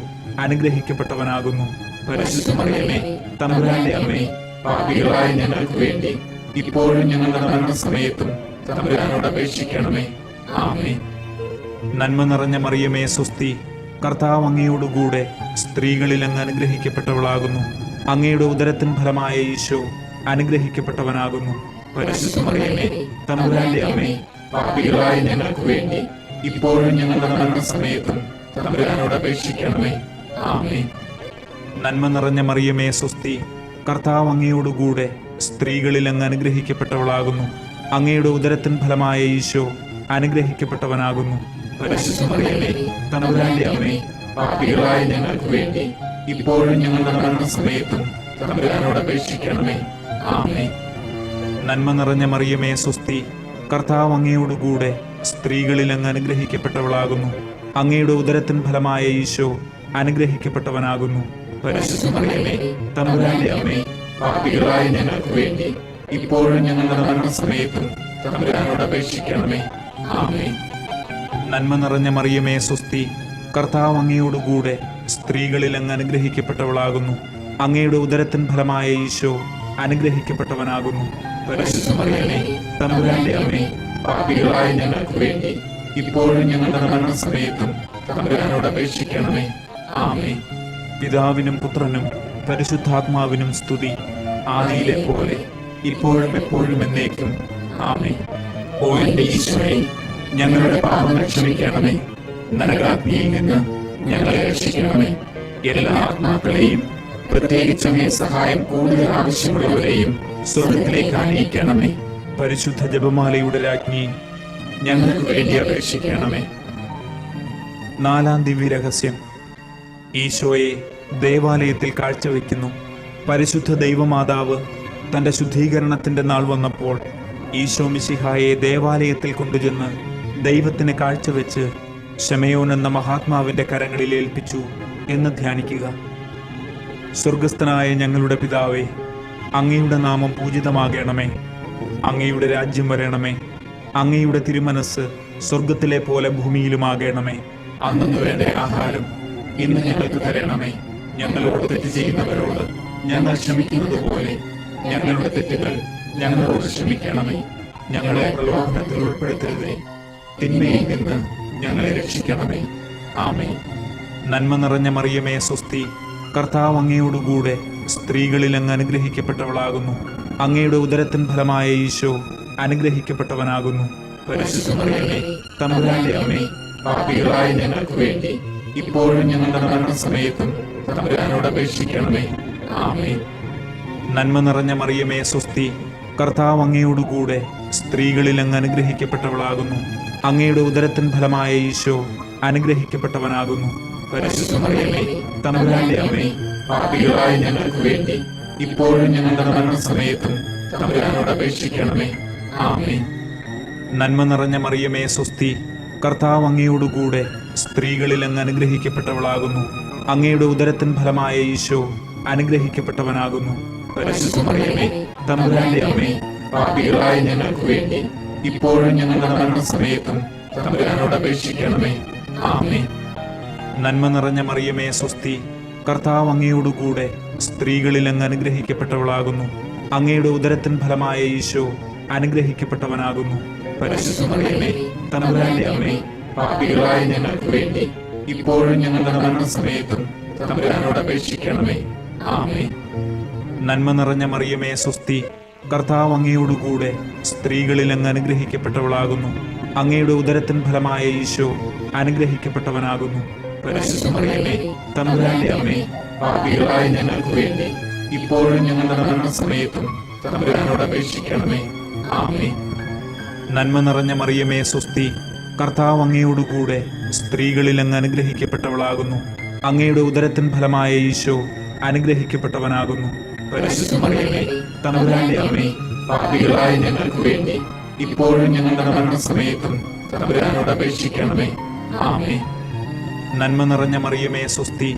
അനുഗ്രഹിക്കപ്പെട്ടവനാകുന്നു.
പരിശുദ്ധ മറിയമേ, തമ്പുരാന്റെ അമ്മേ, പാപികളായ ഞങ്ങൾക്ക് വേണ്ടി ഇപ്പോഴും ഞങ്ങളുടെ മരണസമയത്തും തമ്പുരാനോട് അപേക്ഷിക്കണമേ. ആമേൻ.
നന്മ നിറഞ്ഞ മറിയമേ സ്വസ്തി, കർത്താവ് അങ്ങയോടുകൂടെ സ്ത്രീകളിൽ അങ്ങ് അനുഗ്രഹിക്കപ്പെട്ടവളാകുന്നു. അങ്ങയുടെ ഉദരത്തിൻ ഫലമായ ഈശോ അനുഗ്രഹിക്കപ്പെട്ടവനാകുന്നു.
പരിശുദ്ധ മറിയമേ, തമ്പുരാന്റെ അമ്മേ, പാപികളായ ഞങ്ങൾക്ക് വേണ്ടി ഇപ്പോഴും ഞങ്ങളുടെ മരണസമയത്തും തമ്പുരാനോട് അപേക്ഷിക്കണമേ. ആമേൻ.
നന്മ നിറഞ്ഞ മറിയമേ സ്വസ്തി, കർത്താവ് അങ്ങയോടുകൂടെ സ്ത്രീകളിൽ അങ്ങ് അനുഗ്രഹിക്കപ്പെട്ടവളാകുന്നു. അങ്ങയുടെ ഉദരത്തിൻ ഫലമായ ഈശോ അനുഗ്രഹിക്കപ്പെട്ടവനാകുന്നു.
പരിശുദ്ധ മറിയമേ, തമ്പുരാന്റെ അമ്മേ, പാപികളായ ഞങ്ങൾക്ക് വേണ്ടി ഇപ്പോഴും ഞങ്ങളുടെ മരണസമയത്തും തമ്പുരാനോട് അപേക്ഷിക്കണമേ. ആമേൻ.
നന്മ നിറഞ്ഞ മറിയമേ സ്വസ്തി, കർത്താവ് അങ്ങയോടുകൂടെ സ്ത്രീകളിൽ അങ്ങ് അനുഗ്രഹിക്കപ്പെട്ടവളാകുന്നു. അങ്ങയുടെ ഉദരത്തിൻ ഫലമായ ഈശോ അനുഗ്രഹിക്കപ്പെട്ടവനാകുന്നു.
പരിശുദ്ധ മറിയമേ, തമ്പുരാന്റെ അമ്മേ, പാപികളായ ഞങ്ങൾക്ക് വേണ്ടി ഇപ്പോഴും ഞങ്ങളുടെ മരണസമയത്തും തമ്പുരാനോട് അപേക്ഷിക്കണമേ. ആമേൻ.
നന്മ നിറഞ്ഞ മറിയമേ സ്വസ്തി, കർത്താവ് അങ്ങയോടുകൂടെ സ്ത്രീകളിൽ അങ്ങ് അനുഗ്രഹിക്കപ്പെട്ടവളാകുന്നു. അങ്ങയുടെ ഉദരത്തിൻ ഫലമായ ഈശോ അനുഗ്രഹിക്കപ്പെട്ടവനാകുന്നു.
പരിശുദ്ധ മറിയമേ, തമ്പുരാന്റെ അമ്മേ, പാപികളായ ഞങ്ങൾക്ക് വേണ്ടി ഇപ്പോഴും ഞങ്ങളുടെ മരണസമയത്തും തമ്പുരാനോട് അപേക്ഷിക്കണമേ. ആമേൻ.
പിതാവിനും പുത്രനും പരിശുദ്ധാത്മാവിനും സ്തുതി,
ആദിയിലെ പോലെ ഇപ്പോഴും എപ്പോഴും എന്നേക്കും. ആമേൻ. ഓ എന്റെ ഈശോയെ, ഞങ്ങളുടെ പാപങ്ങൾ ക്ഷമിക്കണമേ. നരകാഗ്നിയിൽ നിന്ന് ഞങ്ങളെ രക്ഷിക്കണമേ. എല്ലാ ആത്മാക്കളെയും, പ്രത്യേകിച്ച് അങ്ങേ സഹായം കൂടുതൽ ആവശ്യമുള്ളവരെയും സ്വർഗത്തിലേക്ക് ആനയിക്കണമേ.
പരിശുദ്ധ ജപമാലയുടെ രാജ്ഞി,
ഞങ്ങൾക്ക് വേണ്ടി അപേക്ഷിക്കണമേ.
നാലാം ദിവ്യരഹസ്യം. ഈശോയെ ദേവാലയത്തിൽ കാഴ്ചവെക്കുന്നു. പരിശുദ്ധ ദൈവമാതാവ് തന്റെ ശുദ്ധീകരണത്തിന്റെ നാൾ വന്നപ്പോൾ ഈശോ മിശിഹായെ ദേവാലയത്തിൽ കൊണ്ടുചെന്ന് ദൈവത്തിന് കാഴ്ചവെച്ച് ശമയോൻ എന്ന മഹാത്മാവിന്റെ കരങ്ങളിൽ ഏൽപ്പിച്ചു എന്ന് ധ്യാനിക്കുക. സ്വർഗസ്ഥനായ ഞങ്ങളുടെ പിതാവേ, അങ്ങയുടെ നാമം പൂജിതമാകണമേ. അങ്ങയുടെ രാജ്യം വരണമേ. അങ്ങയുടെ തിരുമനസ് സ്വർഗത്തിലെ പോലെ ഭൂമിയിലുമാകണമേ.
അന്നു വേണ്ട ആഹാരം ഇന്ന് ഞങ്ങൾക്ക് തരണമേ. ഞങ്ങളോട് തെറ്റ് ചെയ്യുന്നവരോട് ഞങ്ങൾ ക്ഷമിക്കുന്നത് പോലെ ഞങ്ങളുടെ തെറ്റുകൾ ഞങ്ങളോട് ക്ഷമിക്കണമേ. ഞങ്ങളെ പ്രലോഭനത്തിൽ ഉൾപ്പെടുത്തരുതേ, തിന്മയിൽ നിന്ന് ഞങ്ങളെ രക്ഷിക്കണമേ. ആമേൻ.
നന്മ നിറഞ്ഞ മറിയമേ സ്വസ്തി, കർത്താവ് അങ്ങയോടുകൂടെ സ്ത്രീകളിൽ അങ്ങ് അനുഗ്രഹിക്കപ്പെട്ടവളാകുന്നു. അങ്ങയുടെ ഉദരത്തിൻ ഫലമായ ഈശോ അനുഗ്രഹിക്കപ്പെട്ടവനാകുന്നു.
പരിശുദ്ധ മറിയമേ, തമ്പുരാന്റെ അമ്മേ, പാപികളായ ഞങ്ങൾക്ക് വേണ്ടി ഇപ്പോഴും ഞങ്ങളുടെ മരണസമയത്തും തമ്പുരാനോട് അപേക്ഷിക്കണമേ. ആമേൻ.
നന്മ നിറഞ്ഞ മറിയമേ സ്വസ്തി, കർത്താവ് അങ്ങയോടുകൂടെ സ്ത്രീകളിൽ അങ്ങ് അനുഗ്രഹിക്കപ്പെട്ടവളാകുന്നു. അങ്ങയുടെ ഉദരത്തിൻ ഫലമായ ഈശോ അനുഗ്രഹിക്കപ്പെട്ടവനാകുന്നു.
പരിശുദ്ധ മറിയമേ, തമ്പുരാന്റെ അമ്മേ, പാപികളായ ഞങ്ങൾക്ക് വേണ്ടി ഇപ്പോഴും ഞങ്ങളുടെ മരണസമയത്തും തമ്പുരാനോട് അപേക്ഷിക്കണമേ. ആമേൻ.
നന്മ നിറഞ്ഞ മറിയമേ സ്വസ്തി, കർത്താവ് അങ്ങയോടുകൂടെ സ്ത്രീകളിൽ അങ്ങ് അനുഗ്രഹിക്കപ്പെട്ടവളാകുന്നു. അങ്ങയുടെ ഉദരത്തിൻ ഫലമായ ഈശോ അനുഗ്രഹിക്കപ്പെട്ടവനാകുന്നു.
പരിശുദ്ധ മറിയമേ, തമ്പുരാന്റെ അമ്മേ, പാപികളായ ഞങ്ങൾക്ക് വേണ്ടി ഇപ്പോഴും ഞങ്ങളുടെ മരണസമയത്തും തമ്പുരാനോട് അപേക്ഷിക്കണമേ. ആമേൻ.
നന്മ നിറഞ്ഞ മറിയമേ സ്വസ്തി, കർത്താവ് അങ്ങയോടുകൂടെ സ്ത്രീകളിൽ അങ്ങ് അനുഗ്രഹിക്കപ്പെട്ടവളാകുന്നു. അങ്ങയുടെ ഉദരത്തിൻ ഫലമായ ഈശോ അനുഗ്രഹിക്കപ്പെട്ടവനാകുന്നു.
പരിശുദ്ധ മറിയമേ, തമ്പുരാന്റെ അമ്മേ, പാപികളായ ഞങ്ങൾക്ക് വേണ്ടി ഇപ്പോഴും ഞങ്ങളുടെ മരണസമയത്തും തമ്പുരാനോട് അപേക്ഷിക്കണമേ. ആമേൻ.
നന്മ നിറഞ്ഞ മറിയമേ സ്വസ്തി, കർത്താവ് അങ്ങയോടുകൂടെ സ്ത്രീകളിൽ അങ്ങ് അനുഗ്രഹിക്കപ്പെട്ടവളാകുന്നു. അങ്ങയുടെ ഉദരത്തിൻ ഫലമായ ഈശോ അനുഗ്രഹിക്കപ്പെട്ടവനാകുന്നു.
പരിശുദ്ധ മറിയമേ, തമ്പുരാന്റെ അമ്മേ, പാപികളായ ഞങ്ങൾക്ക് വേണ്ടി ഇപ്പോഴും ഞങ്ങളുടെ മരണസമയത്തും തമ്പുരാനോട് അപേക്ഷിക്കണമേ. ആമേൻ.
നന്മ നിറഞ്ഞ മറിയമേ സ്വസ്തി, കർത്താവ് അങ്ങയോടുകൂടെ സ്ത്രീകളിൽ അങ്ങ് അനുഗ്രഹിക്കപ്പെട്ടവളാകുന്നു. അങ്ങയുടെ ഉദരത്തിൻ ഫലമായ ഈശോ അനുഗ്രഹിക്കപ്പെട്ടവനാകുന്നു.
പരിശുദ്ധ മറിയമേ, തമ്പുരാന്റെ അമ്മേ, പാപികളായ ഞങ്ങൾക്ക് വേണ്ടി ഇപ്പോഴും ഞങ്ങളുടെ മരണസമയത്തും തമ്പുരാനോട് അപേക്ഷിക്കണമേ. ആമേൻ.
നന്മ നിറഞ്ഞ മറിയമേ സ്വസ്തി,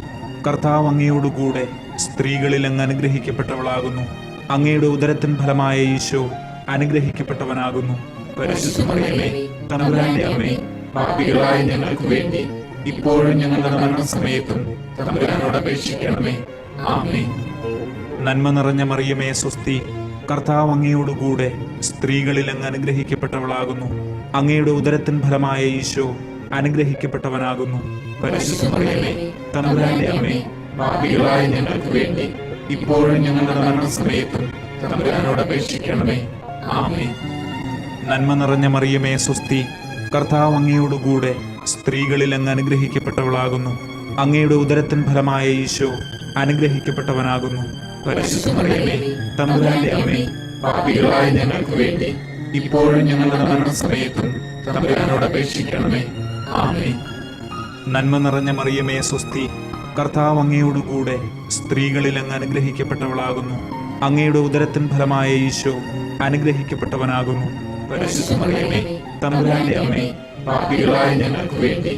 കർത്താവ് അങ്ങയോടുകൂടെ സ്ത്രീകളിൽ അങ്ങ് അനുഗ്രഹിക്കപ്പെട്ടവളാകുന്നു. അങ്ങയുടെ ഉദരത്തിൻ ഫലമായ ഈശോ അനുഗ്രഹിക്കപ്പെട്ടവനാകുന്നു.
പരിശുദ്ധ മറിയമേ, തമ്പുരാന്റെ അമ്മേ, പാപികളായ ഞങ്ങൾക്ക് വേണ്ടി ഇപ്പോഴും ഞങ്ങളുടെ മരണസമയത്തും തമ്പുരാനോട് അപേക്ഷിക്കണമേ. ആമേൻ.
നന്മ നിറഞ്ഞ മറിയമേ സ്വസ്തി, കർത്താവ് അങ്ങയോടുകൂടെ സ്ത്രീകളിൽ അങ്ങ് അനുഗ്രഹിക്കപ്പെട്ടവളാകുന്നു. അങ്ങയുടെ ഉദരത്തിൻ ഫലമായ ഈശോ അനുഗ്രഹിക്കപ്പെട്ടവനാകുന്നു.
പരിശുദ്ധ മറിയമേ, തമ്പുരാന്റെ അമ്മേ, പാപികളായ ഞങ്ങൾക്ക് വേണ്ടി ഇപ്പോഴും ഞങ്ങളുടെ മരണസമയത്തും തമ്പുരാനോട് അപേക്ഷിക്കണമേ. ആമേൻ.
നന്മ നിറഞ്ഞ മറിയമേ സ്വസ്തി, കർത്താവ് അങ്ങയോടുകൂടെ സ്ത്രീകളിൽ അങ്ങ് അനുഗ്രഹിക്കപ്പെട്ടവളാകുന്നു. അങ്ങയുടെ ഉദരത്തിൻ ഫലമായ ഈശോ അനുഗ്രഹിക്കപ്പെട്ടവനാകുന്നു.
പരിശുദ്ധ മറിയമേ, തമ്പുരാന്റെ അമ്മേ, പാപികളായ ഞങ്ങൾക്ക് വേണ്ടി ഇപ്പോഴും ഞങ്ങളുടെ മരണസമയത്തും തമ്പുരാനോട് അപേക്ഷിക്കണമേ. ആമേൻ.
നന്മ നിറഞ്ഞ മറിയമേ സ്വസ്തി, കർത്താവ് അങ്ങയോടുകൂടെ സ്ത്രീകളിൽ അങ്ങ് അനുഗ്രഹിക്കപ്പെട്ടവളാകുന്നു. അങ്ങയുടെ ഉദരത്തിൻ ഫലമായ ഈശോ അനുഗ്രഹിക്കപ്പെട്ടവനാകുന്നു.
പരിശുദ്ധ മറിയമേ, തമ്പുരാന്റെ അമ്മേ, പാപികളായ ഞങ്ങൾക്ക് വേണ്ടി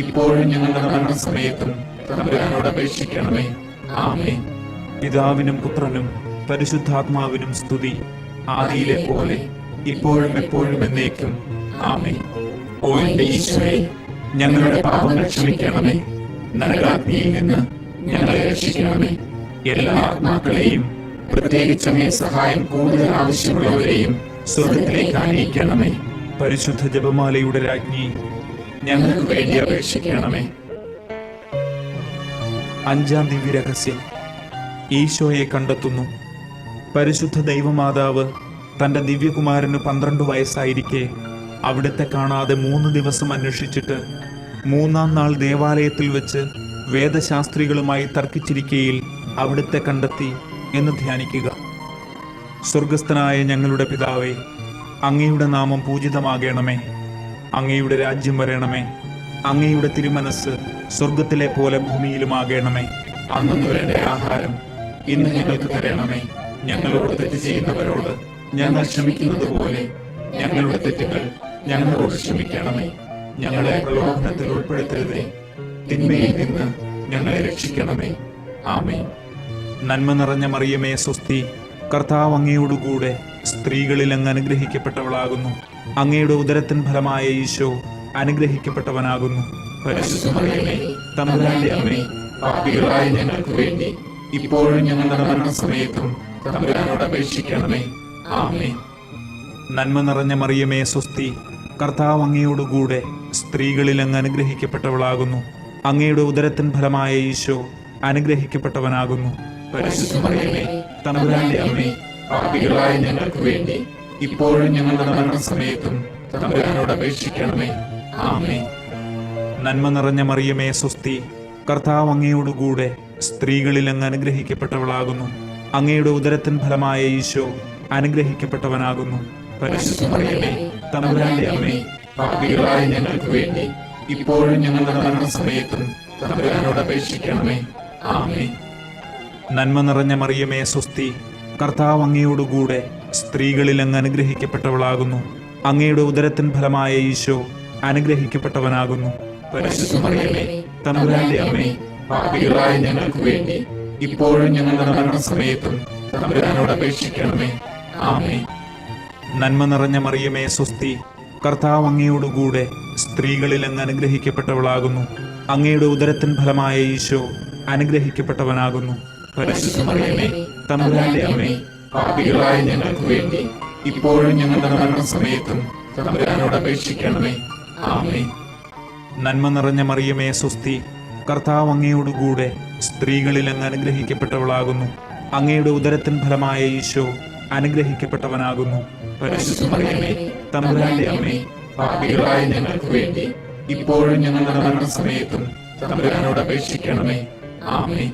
ഇപ്പോഴും ഞങ്ങളുടെ മരണസമയത്തും തമ്പുരാനോട് അപേക്ഷിക്കണമേ. ആമേൻ.
പിതാവിനും പുത്രനും പരിശുദ്ധാത്മാവിനും സ്തുതി,
ആദിയിലെ പോലെ ഇപ്പോഴും എപ്പോഴും എന്നേക്കും. ആമേൻ. ഓ എന്റെ ഈശോയെ, ഞങ്ങളുടെ പാപങ്ങൾ ക്ഷമിക്കണമേ. നരകാഗ്നിയിൽ നിന്ന് ഞങ്ങളെ രക്ഷിക്കണമേ. എല്ലാ ആത്മാക്കളെയും, പ്രത്യേകിച്ച് അങ്ങേ സഹായം കൂടുതൽ ആവശ്യമുള്ളവരെയും സ്വർഗത്തിലേക്ക് ആനയിക്കണമേ.
പരിശുദ്ധ ജപമാലയുടെ രാജ്ഞി,
ഞങ്ങൾക്ക് വേണ്ടി അപേക്ഷിക്കണമേ.
അഞ്ചാം ദിവ്യരഹസ്യം, ഈശോയെ കണ്ടെത്തുന്നു. പരിശുദ്ധ ദൈവമാതാവ് തൻ്റെ ദിവ്യകുമാരന് 12 വയസ്സായിരിക്കെ അവിടുത്തെ കാണാതെ 3 ദിവസം അന്വേഷിച്ചിട്ട് 3-ാം നാൾ ദേവാലയത്തിൽ വെച്ച് വേദശാസ്ത്രികളുമായി തർക്കിച്ചിരിക്കയിൽ അവിടുത്തെ കണ്ടെത്തി എന്ന് ധ്യാനിക്കുക. സ്വർഗസ്ഥനായ ഞങ്ങളുടെ പിതാവേ, അങ്ങയുടെ നാമം പൂജിതമാകണമേ. അങ്ങയുടെ രാജ്യം വരണമേ. അങ്ങയുടെ തിരുമനസ് സ്വർഗത്തിലെ പോലെ ഭൂമിയിലുമാകണമേ.
അന്നു വേണ്ട ആഹാരം ഇന്ന് ഞങ്ങൾക്ക് തരണമേ. ഞങ്ങളോട് തെറ്റ് ചെയ്യുന്നവരോട് ഞങ്ങൾ ക്ഷമിക്കുന്നത് പോലെ ഞങ്ങളുടെ തെറ്റുകൾ ഞങ്ങളോട് ക്ഷമിക്കണമേ. ഞങ്ങളെ പ്രലോഭനത്തിൽ ഉൾപ്പെടുത്തരുതേ, തിന്മയിൽ നിന്ന് ഞങ്ങളെ രക്ഷിക്കണമേ. ആമേൻ.
നന്മ നിറഞ്ഞ മറിയമേ സ്വസ്തി, കർത്താവ് അങ്ങയോടുകൂടെ സ്ത്രീകളിൽ അങ്ങ് അനുഗ്രഹിക്കപ്പെട്ടവളാകുന്നു. അങ്ങയുടെ ഉദരത്തിൻ ഫലമായ ഈശോ അനുഗ്രഹിക്കപ്പെട്ടവനാകുന്നു.
പരിശുദ്ധ മറിയമേ, തമ്പുരാന്റെ അമ്മേ, പാപികളായ ഞങ്ങൾക്ക് വേണ്ടി ഇപ്പോഴും ഞങ്ങളുടെ മരണസമയത്തും തമ്പുരാനോട് അപേക്ഷിക്കണമേ. ആമേൻ.
നന്മ നിറഞ്ഞ മറിയമേ സ്വസ്തി, കർത്താവ് അങ്ങയോടുകൂടെ സ്ത്രീകളിൽ അങ്ങ് അനുഗ്രഹിക്കപ്പെട്ടവളാകുന്നു. അങ്ങയുടെ ഉദരത്തിൻ ഫലമായ ഈശോ അനുഗ്രഹിക്കപ്പെട്ടവനാകുന്നു.
പരിശുദ്ധ മറിയമേ, തമ്പുരാന്റെ അമ്മേ, പാപികളായ ഞങ്ങൾക്ക് വേണ്ടി ഇപ്പോഴും ഞങ്ങളുടെ മരണസമയത്തും തമ്പുരാനോട് അപേക്ഷിക്കണമേ. ആമേൻ.
നന്മ നിറഞ്ഞ മറിയമേ സ്വസ്തി, കർത്താവ് അങ്ങയോടുകൂടെ സ്ത്രീകളിൽ അങ്ങ് അനുഗ്രഹിക്കപ്പെട്ടവളാകുന്നു. അങ്ങയുടെ ഉദരത്തിൻ ഫലമായ ഈശോ അനുഗ്രഹിക്കപ്പെട്ടവനാകുന്നു.
പരിശുദ്ധ മറിയമേ, തമ്പുരാന്റെ അമ്മേ, പാപികളായ ഞങ്ങൾക്ക് വേണ്ടി ഇപ്പോഴും ഞങ്ങളുടെ മരണസമയത്തും തമ്പുരാനോട് അപേക്ഷിക്കണമേ. ആമേൻ.
നന്മ നിറഞ്ഞ മറിയമേ സ്വസ്തി, കർത്താവ് അങ്ങയോടുകൂടെ സ്ത്രീകളിൽ അങ്ങ് അനുഗ്രഹിക്കപ്പെട്ടവളാകുന്നു. അങ്ങയുടെ ഉദരത്തിൻ ഫലമായ ഈശോ അനുഗ്രഹിക്കപ്പെട്ടവനാകുന്നു.
പരിശുദ്ധ മറിയമേ, തമ്പുരാന്റെ അമ്മേ, പാപികളായ ഞങ്ങൾക്ക് വേണ്ടി ഇപ്പോഴും ഞങ്ങളുടെ മരണസമയത്തും തമ്പുരാനോട് അപേക്ഷിക്കണമേ. ആമേൻ.
നന്മ നിറഞ്ഞ മറിയമേ സ്വസ്തി, കർത്താവ് അങ്ങയോടുകൂടെ സ്ത്രീകളിൽ അങ്ങ് അനുഗ്രഹിക്കപ്പെട്ടവളാകുന്നു. അങ്ങയുടെ ഉദരത്തിൻ ഫലമായ ഈശോ അനുഗ്രഹിക്കപ്പെട്ടവനാകുന്നു.
പരിശുദ്ധ മറിയമേ, തമ്പുരാന്റെ അമ്മേ, പാപികളായ ഞങ്ങൾക്ക് വേണ്ടി ഇപ്പോഴും ഞങ്ങളുടെ മരണസമയത്തും തമ്പുരാനോട് അപേക്ഷിക്കണമേ. ആമേൻ.
നന്മ നിറഞ്ഞ മറിയമേ സ്വസ്തി, കർത്താവ് അങ്ങയോടുകൂടെ സ്ത്രീകളിൽ അങ്ങ് അനുഗ്രഹിക്കപ്പെട്ടവളാകുന്നു. അങ്ങയുടെ ഉദരത്തിൻ ഫലമായ ഈശോ അനുഗ്രഹിക്കപ്പെട്ടവനാകുന്നു.
പരിശുദ്ധ മറിയമേ, തമ്പുരാന്റെ അമ്മേ, പാപികളായ ഞങ്ങൾക്ക് വേണ്ടി ഇപ്പോഴും ഞങ്ങളുടെ മരണസമയത്തും തമ്പുരാനോട് അപേക്ഷിക്കണമേ. ആമേൻ.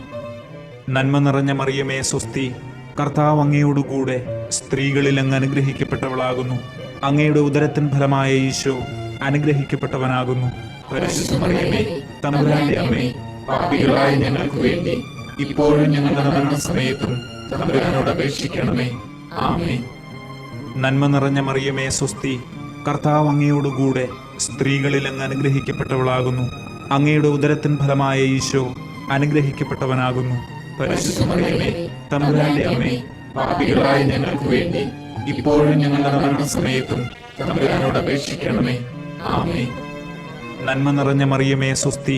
നന്മ നിറഞ്ഞ മറിയമേ സ്വസ്തി, കർത്താവ് അങ്ങയോടുകൂടെ സ്ത്രീകളിൽ അങ്ങ് അനുഗ്രഹിക്കപ്പെട്ടവളാകുന്നു. അങ്ങയുടെ ഉദരത്തിൻ ഫലമായ ഈശോ അനുഗ്രഹിക്കപ്പെട്ടവനാകുന്നു.
പരിശുദ്ധ മറിയമേ, തമ്പുരാന്റെ അമ്മേ, പാപികളായ ഞങ്ങൾക്ക് വേണ്ടി ഇപ്പോഴും ഞങ്ങളുടെ മരണസമയത്തും തമ്പുരാനോട് അപേക്ഷിക്കണമേ. ആമേൻ.
നന്മ നിറഞ്ഞ മറിയമേ സ്വസ്തി, കർത്താവ് അങ്ങയോടുകൂടെ സ്ത്രീകളിൽ അങ്ങ് അനുഗ്രഹിക്കപ്പെട്ടവളാകുന്നു. അങ്ങയുടെ ഉദരത്തിൻ ഫലമായ ഈശോ അനുഗ്രഹിക്കപ്പെട്ടവനാകുന്നു.
പരിശുദ്ധ മറിയമേ, തമ്പുരാന്റെ അമ്മേ, പാപികളായ ഞങ്ങൾക്ക് വേണ്ടി ഇപ്പോഴും ഞങ്ങളുടെ മരണസമയത്തും തമ്പുരാനോട് അപേക്ഷിക്കണമേ. ആമേൻ.
നന്മ നിറഞ്ഞ മറിയമേ സ്വസ്തി,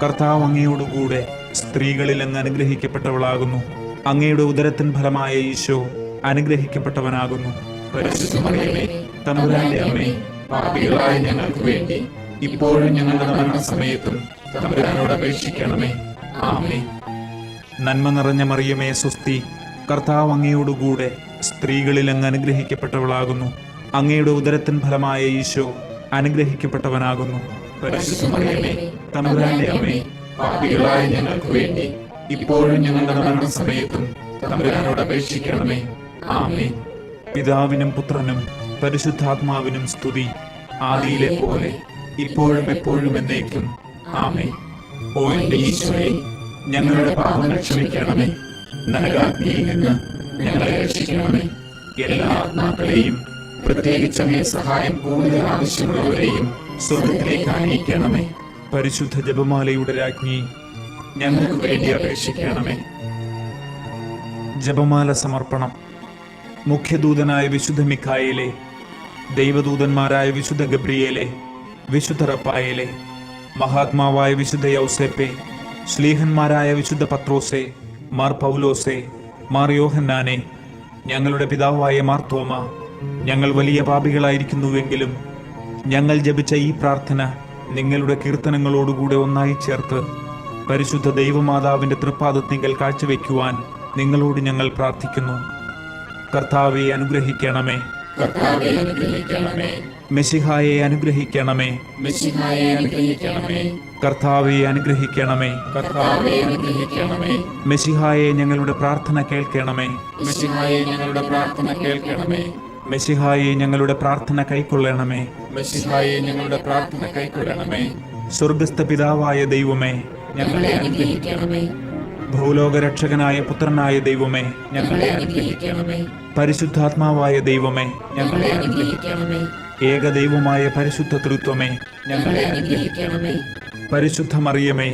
കർത്താവ് അങ്ങയോടുകൂടെ സ്ത്രീകളിൽ അങ്ങ് അനുഗ്രഹിക്കപ്പെട്ടവളാകുന്നു. അങ്ങയുടെ ഉദരത്തിൻ ഫലമായ ഈശോ അനുഗ്രഹിക്കപ്പെട്ടവനാകുന്നു.
പരിശുദ്ധ മറിയമേ, തമ്പുരാന്റെ അമ്മേ, പാപികളായ ഞങ്ങൾക്ക് വേണ്ടി ഇപ്പോഴും ഞങ്ങളുടെ മരണസമയത്തും തമ്പുരാനോട് അപേക്ഷിക്കണമേ. ആമേൻ.
നന്മ നിറഞ്ഞ മറിയമേ സ്വസ്തി, കർത്താവ് അങ്ങയോടുകൂടെ സ്ത്രീകളിൽ അങ്ങ് അനുഗ്രഹിക്കപ്പെട്ടവളാകുന്നു. അങ്ങയുടെ ഉദരത്തിൻ ഫലമായ ഈശോ അനുഗ്രഹിക്കപ്പെട്ടവനാകുന്നു.
പരിശുദ്ധ മറിയമേ, തമ്പുരാന്റെ അമ്മേ, പാപികളായ ഞങ്ങൾക്ക് വേണ്ടി ഇപ്പോഴും ഞങ്ങളുടെ മരണസമയത്തും തമ്പുരാനോട് അപേക്ഷിക്കണമേ. ആമേൻ.
പിതാവിനും പുത്രനും പരിശുദ്ധാത്മാവിനും സ്തുതി,
ആദിയിലെ പോലെ ഇപ്പോഴും എപ്പോഴും എന്നേക്കും. ആമേൻ. ഓ എന്റെ ഈശോയെ, ഞങ്ങളുടെ പാപങ്ങൾ ക്ഷമിക്കണമേ. നരകാഗ്നിയിൽ നിന്ന് ഞങ്ങളെ രക്ഷിക്കണമേ. എല്ലാ ആത്മാക്കളെയും, പ്രത്യേകിച്ച് അങ്ങേ സഹായം കൂടുതൽ ആവശ്യമുള്ളവരെയും സ്വർഗത്തിലേക്ക് ആനയിക്കണമേ.
പരിശുദ്ധ ജപമാലയുടെ രാജ്ഞി,
ഞങ്ങൾക്ക് വേണ്ടി അപേക്ഷിക്കണമേ.
ജപമാല സമർപ്പണം. മുഖ്യദൂതനായ വിശുദ്ധ മിഖായേലെ, ദൈവദൂതന്മാരായ വിശുദ്ധ ഗബ്രിയേലെ, വിശുദ്ധ റഫായേലെ, മഹാത്മാവായ വിശുദ്ധ യൗസേപ്പെ, ശ്ലീഹന്മാരായ വിശുദ്ധ പത്രോസെ, മാർ പൗലോസെ, മാർ യോഹന്നാനെ, ഞങ്ങളുടെ പിതാവായ മാർ തോമ, ഞങ്ങൾ വലിയ പാപികളായിരിക്കുന്നുവെങ്കിലും ഞങ്ങൾ ജപിച്ച ഈ പ്രാർത്ഥന നിങ്ങളുടെ കീർത്തനങ്ങളോടുകൂടെ ഒന്നായി ചേർത്ത് പരിശുദ്ധ ദൈവമാതാവിന്റെ തൃപ്പാദത്തിങ്കൽ കാഴ്ചവെക്കുവാൻ നിങ്ങളോട് ഞങ്ങൾ പ്രാർത്ഥിക്കുന്നു. കർത്താവെ അനുഗ്രഹിക്കണമേ.
കർത്താവേ അനുഗ്രഹിക്കണമേ.
മെശിഹായെ അനുഗ്രഹിക്കണമേ.
മെശിഹായെ അനുഗ്രഹിക്കണമേ.
കർത്താവെ അനുഗ്രഹിക്കണമേ.
കർത്താവേ അനുഗ്രഹിക്കണമേ.
മെശിഹായെ ഞങ്ങളുടെ പ്രാർത്ഥന കേൾക്കണമേ.
മെശിഹായെ ഞങ്ങളുടെ പ്രാർത്ഥന കേൾക്കണമേ.
മെശിഹായെ ഞങ്ങളുടെ പ്രാർത്ഥന കൈക്കൊള്ളണമേ.
മെശിഹായെ ഞങ്ങളുടെ പ്രാർത്ഥന കൈക്കൊള്ളണമേ.
സ്വർഗസ്ഥ പിതാവായ ദൈവമേ,
ഞങ്ങളെ അനുഗ്രഹിക്കണമേ.
ഭൂലോകരക്ഷകനായ പുത്രനായ ദൈവമേ,
ഞങ്ങളെ അനുഗ്രഹിക്കണമേ.
പരിശുദ്ധാത്മാവായ ദൈവമേ,
ഞങ്ങളെ അനുഗ്രഹിക്കണമേ.
ഏകദൈവമായ പരിശുദ്ധ തൃത്വമേ,
ഞങ്ങളെ അനുഗ്രഹിക്കണമേ.
പരിശുദ്ധ മറിയമേ,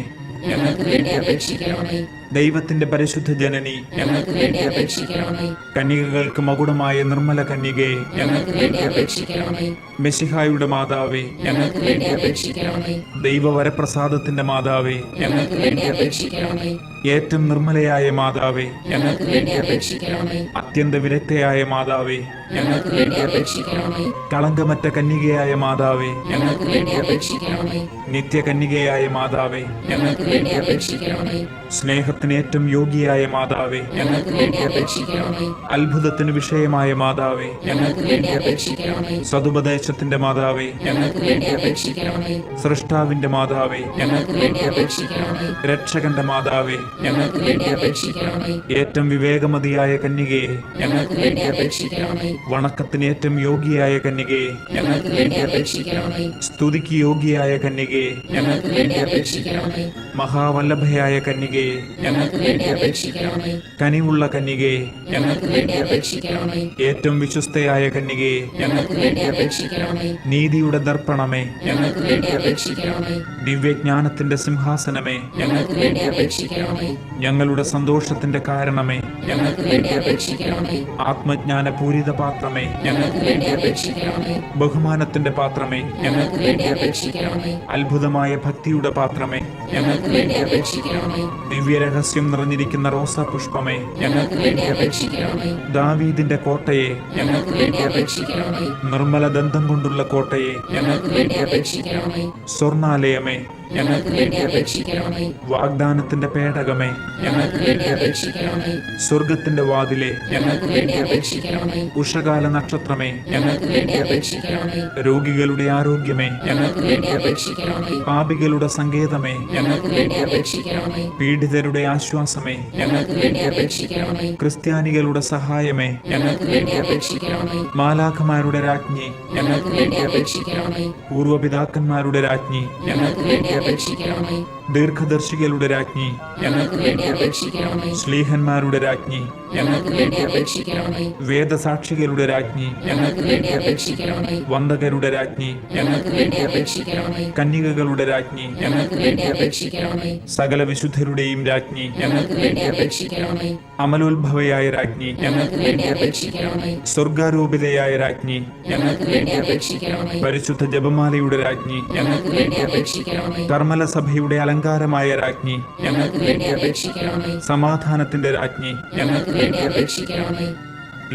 ഞങ്ങൾക്ക് വേണ്ടി അപേക്ഷിക്കണമേ.
ദൈവത്തിന്റെ പരിശുദ്ധ ജനനി,
ഞങ്ങൾക്ക് വേണ്ടി അപേക്ഷിക്കണമേ.
കന്യകകൾക്ക് മകുടമായ നിർമ്മല കന്യകേ,
ഞങ്ങൾക്ക് വേണ്ടി അപേക്ഷിക്കണമേ.
മെശിഹായുടെ മാതാവേ,
ഞങ്ങൾക്ക് വേണ്ടി അപേക്ഷിക്കണമേ.
ദൈവവരപ്രസാദത്തിന്റെ മാതാവേ,
ഞങ്ങൾക്ക് വേണ്ടി അപേക്ഷിക്കണമേ.
ഏറ്റവും നിർമ്മലയായ മാതാവേ,
ഞങ്ങൾക്ക് വേണ്ടി അപേക്ഷിക്കണമേ.
അത്യന്ത വിരക്തയായ മാതാവേ,
ഞങ്ങൾക്ക് വേണ്ടി അപേക്ഷിക്കണമേ.
കളങ്കമറ്റ കന്യകയായ മാതാവേ,
ഞങ്ങൾക്ക് വേണ്ടി അപേക്ഷിക്കണമേ.
നിത്യകന്യകയായ മാതാവേ,
ഞങ്ങൾക്ക് വേണ്ടി അപേക്ഷിക്കണമേ.
സ്നേഹത്തിന് ഏറ്റവും യോഗ്യയായ മാതാവേ,
ഞങ്ങൾക്ക് വേണ്ടി അപേക്ഷിക്കണമേ.
അത്ഭുതത്തിന് വിഷയമായ മാതാവേ,
ഞങ്ങൾക്ക് വേണ്ടി അപേക്ഷിക്കണമേ.
സതുപദേശത്തിന്റെ മാതാവേ,
ഞങ്ങൾക്ക് വേണ്ടി അപേക്ഷിക്കണമേ.
സൃഷ്ടാവിന്റെ മാതാവേ,
ഞങ്ങൾക്ക് വേണ്ടി അപേക്ഷിക്കണമേ.
രക്ഷകന്റെ മാതാവേ,
ഞങ്ങൾക്ക് വേണ്ടി അപേക്ഷിക്കണമേ.
ഏറ്റവും വിവേകമതിയായ കന്യകയെ,
ഞങ്ങൾക്ക് വേണ്ടി അപേക്ഷിക്കണമേ.
വണക്കത്തിന് ഏറ്റവും യോഗ്യയായ കന്യകയെ,
ഞങ്ങൾക്ക് വേണ്ടി അപേക്ഷിക്കണമേ.
സ്തുതിക്ക് യോഗ്യയായ കന്യകയെ,
ഞങ്ങൾക്ക് വേണ്ടി അപേക്ഷിക്കണമേ.
മഹാവല്ലഭയായ കന്യകയെ,
ഞങ്ങൾക്ക് വേണ്ടി അപേക്ഷിക്കണമേ.
കനിവുള്ള കന്യകയെ,
ഞങ്ങൾക്ക് വേണ്ടി അപേക്ഷിക്കണമേ.
ഏറ്റവും വിശ്വസ്തയായ കന്യകയെ,
ഞങ്ങൾക്ക് വേണ്ടി അപേക്ഷിക്കണമേ.
നീതിയുടെ ദർപ്പണമേ,
ഞങ്ങൾക്ക് വേണ്ടി അപേക്ഷിക്കണമേ.
ദിവ്യജ്ഞാനത്തിന്റെ സിംഹാസനമേ,
ഞങ്ങൾക്ക് വേണ്ടി അപേക്ഷിക്കണമേ.
ഞങ്ങളുടെ സന്തോഷത്തിന്റെ കാരണമേ,
ഞങ്ങൾക്ക് വേണ്ടി അപേക്ഷിക്കണമേ.
ആത്മജ്ഞാന പൂരിത പാത്രമേ,
ഞങ്ങൾക്ക് വേണ്ടി അപേക്ഷിക്കണമേ.
ബഹുമാനത്തിന്റെ പാത്രമേ,
ഞങ്ങൾക്ക് വേണ്ടി അപേക്ഷിക്കണമേ.
അത്ഭുതമായ ഭക്തിയുടെ പാത്രമേ,
ഞങ്ങൾക്ക് വേണ്ടി അപേക്ഷിക്കണമേ.
ദിവ്യരഹസ്യം നിറഞ്ഞിരിക്കുന്ന റോസാ പുഷ്പമേ,
ഞങ്ങൾക്ക് വേണ്ടി അപേക്ഷിക്കണമേ.
ദാവീദിന്റെ കോട്ടയെ,
ഞങ്ങൾക്ക് വേണ്ടി അപേക്ഷിക്കണമേ.
നിർമ്മല ദന്തം കൊണ്ടുള്ള കോട്ടയെ,
ഞങ്ങൾക്ക് വേണ്ടി അപേക്ഷിക്കണമേ.
സ്വർണാലയമേ,
ഞങ്ങൾക്ക് വേണ്ടി അപേക്ഷിക്കണമേ.
വാഗ്ദാനത്തിന്റെ പേടകമേ,
ഞങ്ങൾക്ക് വേണ്ടി അപേക്ഷിക്കണമേ.
സ്വർഗത്തിന്റെ വാതിലെ,
ഞങ്ങൾക്ക് വേണ്ടി അപേക്ഷിക്കണമേ.
ഉഷകാല നക്ഷത്രമേ,
ഞങ്ങൾക്ക് വേണ്ടി അപേക്ഷിക്കണമേ.
രോഗികളുടെ ആരോഗ്യമേ,
ഞങ്ങൾക്ക് വേണ്ടി അപേക്ഷിക്കണമേ.
പാപികളുടെ സങ്കേതമേ,
ഞങ്ങൾക്ക് വേണ്ടി അപേക്ഷിക്കണമേ.
പീഡിതരുടെ ആശ്വാസമേ,
ഞങ്ങൾക്ക് വേണ്ടി അപേക്ഷിക്കണമേ.
ക്രിസ്ത്യാനികളുടെ സഹായമേ,
ഞങ്ങൾക്ക് വേണ്ടി അപേക്ഷിക്കണമേ.
മാലാഖമാരുടെ രാജ്ഞി,
ഞങ്ങൾക്ക് വേണ്ടി അപേക്ഷിക്കണമേ.
പൂർവപിതാക്കന്മാരുടെ രാജ്ഞി,
ഞങ്ങൾക്ക് വേണ്ടി അപേക്ഷിക്കണമേ.
ദീർഘദർശികളുടെ രാജ്ഞി,
ഞങ്ങൾക്ക് വേണ്ടി അപേക്ഷിക്കണമേ.
ശ്ലീഹന്മാരുടെ രാജ്ഞി,
ഞങ്ങൾക്ക് വേണ്ടി അപേക്ഷിക്കണമേ.
വേദസാക്ഷികളുടെ രാജ്ഞി,
ഞങ്ങൾക്ക് വേണ്ടി അപേക്ഷിക്കണമേ.
വന്ദകരുടെ രാജ്ഞി,
ഞങ്ങൾക്ക് വേണ്ടി അപേക്ഷിക്കണമേ.
കന്യകകളുടെ രാജ്ഞി,
ഞങ്ങൾക്ക് വേണ്ടി അപേക്ഷിക്കണമേ.
സകല വിശുദ്ധരുടെയും രാജ്ഞി,
ഞങ്ങൾക്ക് വേണ്ടി അപേക്ഷിക്കണമേ.
അമലോത്ഭവയായ രാജ്ഞി,
ഞങ്ങൾക്ക് വേണ്ടി അപേക്ഷിക്കണമേ.
സ്വർഗാരൂപിതയായ രാജ്ഞി,
ഞങ്ങൾക്ക് വേണ്ടി അപേക്ഷിക്കണമേ.
പരിശുദ്ധ ജപമാലയുടെ രാജ്ഞി,
ഞങ്ങൾക്ക് വേണ്ടി അപേക്ഷിക്കണമേ.
കർമ്മല സഭയുടെ അലങ്കാരമായ രാജ്ഞി,
ഞങ്ങൾക്ക് വേണ്ടി അപേക്ഷിക്കണമേ.
സമാധാനത്തിന്റെ രാജ്ഞി,
ഞങ്ങൾക്ക് വേണ്ടി അപേക്ഷിക്കണമേ.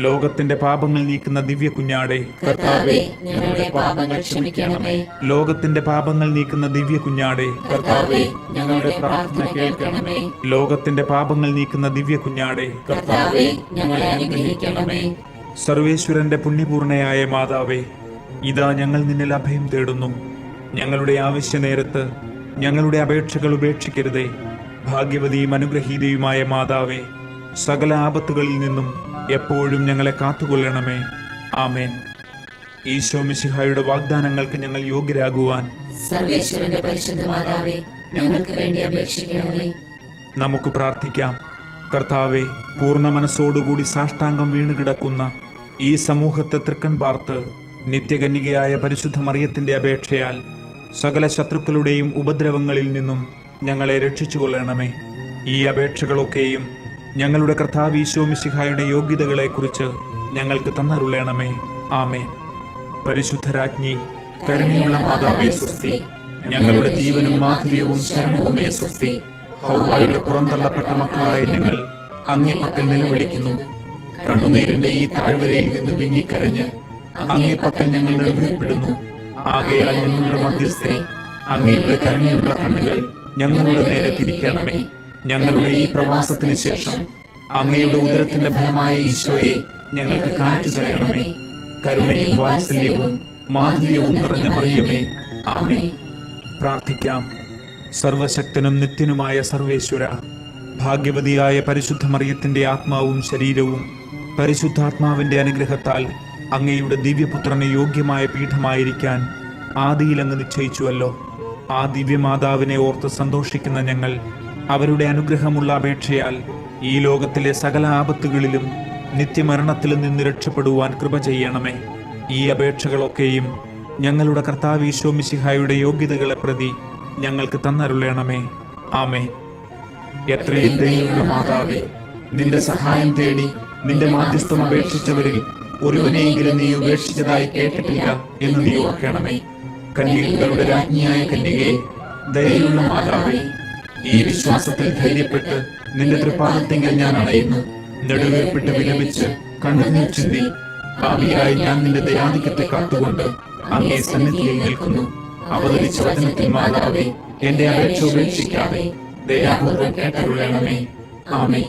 ലോകത്തിന്റെ പാപങ്ങൾ നീക്കുന്ന ദിവ്യ കുഞ്ഞാടെ,
കർത്താവേ, ഞങ്ങളുടെ പാപങ്ങൾ ക്ഷമിക്കണമേ.
ലോകത്തിന്റെ പാപങ്ങൾ നീക്കുന്ന ദിവ്യ കുഞ്ഞാടെ,
കർത്താവേ, ഞങ്ങളുടെ പ്രാർത്ഥന കേൾക്കണമേ.
ലോകത്തിന്റെ പാപങ്ങൾ നീക്കുന്ന ദിവ്യ കുഞ്ഞാടെ,
കർത്താവേ, ഞങ്ങളെ അനുഗ്രഹിക്കണമേ.
സർവേശ്വരന്റെ പുണ്യപൂർണയായ മാതാവേ, ഇതാ ഞങ്ങൾ നിന്നിൽ അഭയം തേടുന്നു. ഞങ്ങളുടെ ആവശ്യ നേരത്ത് ഞങ്ങളുടെ അപേക്ഷകൾ ഉപേക്ഷിക്കരുതേ. ഭാഗ്യവതിയും അനുഗ്രഹീതയുമായ മാതാവേ, സകല ആപത്തുകളിൽ നിന്നും എപ്പോഴും ഞങ്ങളെ കാത്തുകൊള്ളണമേ. ആമേൻ. ഈശോ മിശിഹായുടെ വാഗ്ദാനങ്ങൾക്ക് ഞങ്ങൾ യോഗ്യരാകുവാൻ
സർവേശ്വരന്റെ പരിശുദ്ധ മാതാവേ, ഞങ്ങൾക്ക് വേണ്ടി അപേക്ഷിക്കണമേ.
നമുക്ക് പ്രാർത്ഥിക്കാം. കർത്താവെ, പൂർണ്ണ മനസ്സോടുകൂടി സാഷ്ടാംഗം വീണുകിടക്കുന്ന ഈ സമൂഹത്തെ തൃക്കൺ പാർത്ത് നിത്യകന്യകയായ പരിശുദ്ധ മറിയത്തിന്റെ അപേക്ഷയാൽ സകല ശത്രുക്കളുടെയും ഉപദ്രവങ്ങളിൽ നിന്നും ഞങ്ങളെ രക്ഷിച്ചുകൊള്ളണമേ. ഈ അപേക്ഷകളൊക്കെയും ഞങ്ങളുടെ കർത്താവ് ഈശോ മിശിഹായുടെ യോഗ്യതകളെക്കുറിച്ച് ഞങ്ങൾക്ക് തന്നരുളണമേ. ആമേൻ. പരിശുദ്ധ രാജ്ഞി, കരുണയുള്ള മാതാവേ സ്വസ്തി. ഞങ്ങളുടെ ജീവനും മാധുര്യവും ശരണവുമേ സ്വസ്തി. ഹൗവായുടെ പുറന്തള്ളപ്പെട്ട മക്കളായ ഞങ്ങൾ അങ്ങേ പക്കൽ നിലവിളിക്കുന്നു. കണ്ണുനീരിന്റെ ഈ താഴ്വരയിൽ നിന്ന് വിങ്ങിക്കരഞ്ഞ് അങ്ങേ പക്കൽ ഞങ്ങൾ നെടുവീർപ്പെടുന്നു. ആകയാൽ ഞങ്ങളുടെ മധ്യസ്ഥരെ, അങ്ങയുടെ കരുണയുള്ള കണ്ണുകൾ ഞങ്ങളുടെ നേരെ തിരിക്കണമേ. ഞങ്ങളുടെ ഈ പ്രവാസത്തിന് ശേഷം അങ്ങയുടെ ഉദരത്തിന്റെ ഫലമായ ഈശോയെ ഞങ്ങൾക്ക് കാണിച്ചു തരണമേ. കരുണയും വാത്സല്യവും മാധുര്യവും നിറഞ്ഞ മറിയമേ, ആമേൻ. പ്രാർത്ഥിക്കാം. സർവശക്തനും നിത്യനുമായ സർവേശ്വര, ഭാഗ്യവതിയായ പരിശുദ്ധ മറിയത്തിന്റെ ആത്മാവും ശരീരവും പരിശുദ്ധാത്മാവിന്റെ അനുഗ്രഹത്താൽ അങ്ങയുടെ ദിവ്യപുത്രന് യോഗ്യമായ പീഠമായിരിക്കാൻ ആദിയിൽ അങ്ങ് നിശ്ചയിച്ചുവല്ലോ. ആ ദിവ്യമാതാവിനെ ഓർത്ത് സന്തോഷിക്കുന്ന ഞങ്ങൾ അവരുടെ അനുഗ്രഹമുള്ള അപേക്ഷയാൽ ഈ ലോകത്തിലെ സകല ആപത്തുകളിലും നിത്യമരണത്തിലും നിന്ന് രക്ഷപ്പെടുവാൻ കൃപ ചെയ്യണമേ. ഈ അപേക്ഷകളൊക്കെയും ഞങ്ങളുടെ കർത്താവ് ഈശോ മിശിഹായുടെ യോഗ്യതകളെ പ്രതി ഞങ്ങൾക്ക് തന്നരുളണമേ. ആമേൻ. എത്രയും ദയയുള്ള മാതാവേ, നിന്റെ സഹായം തേടി നിന്റെ മാധ്യസ്ഥം അപേക്ഷിച്ചവരിൽ ഒരുവനെയെങ്കിലും നീ ഉപേക്ഷിച്ചതായി കേട്ടിട്ടില്ല എന്ന് നീ ഓർക്കണമേ. കന്യകകളുടെ രാജ്ഞിയായ കന്യകയെ, ദയയുള്ള മാതാവേ, ഈ വിശ്വാസത്തിൽ ധൈര്യപ്പെട്ട് നിന്റെ തൃപ്പാദത്തെങ്കിൽ ഞാൻ അണയുന്നു. നെടുവേർപ്പിട്ട് വിലപിച്ച് കണ്ണുനീർ ചിന്തി ഭാവിയായി ഞാൻ നിന്റെ ദയാധിക്യത്തെ കാത്തുകൊണ്ട് അങ്ങേ സന്നിധിയിൽ നിൽക്കുന്നു. അവതരിച്ച വചനത്തിൽ മാതാവേ, എന്റെ അപേക്ഷ ഉപേക്ഷിക്കാതെ ദയാപൂർവ്വം കേട്ടരുളണമേ. ആമേൻ.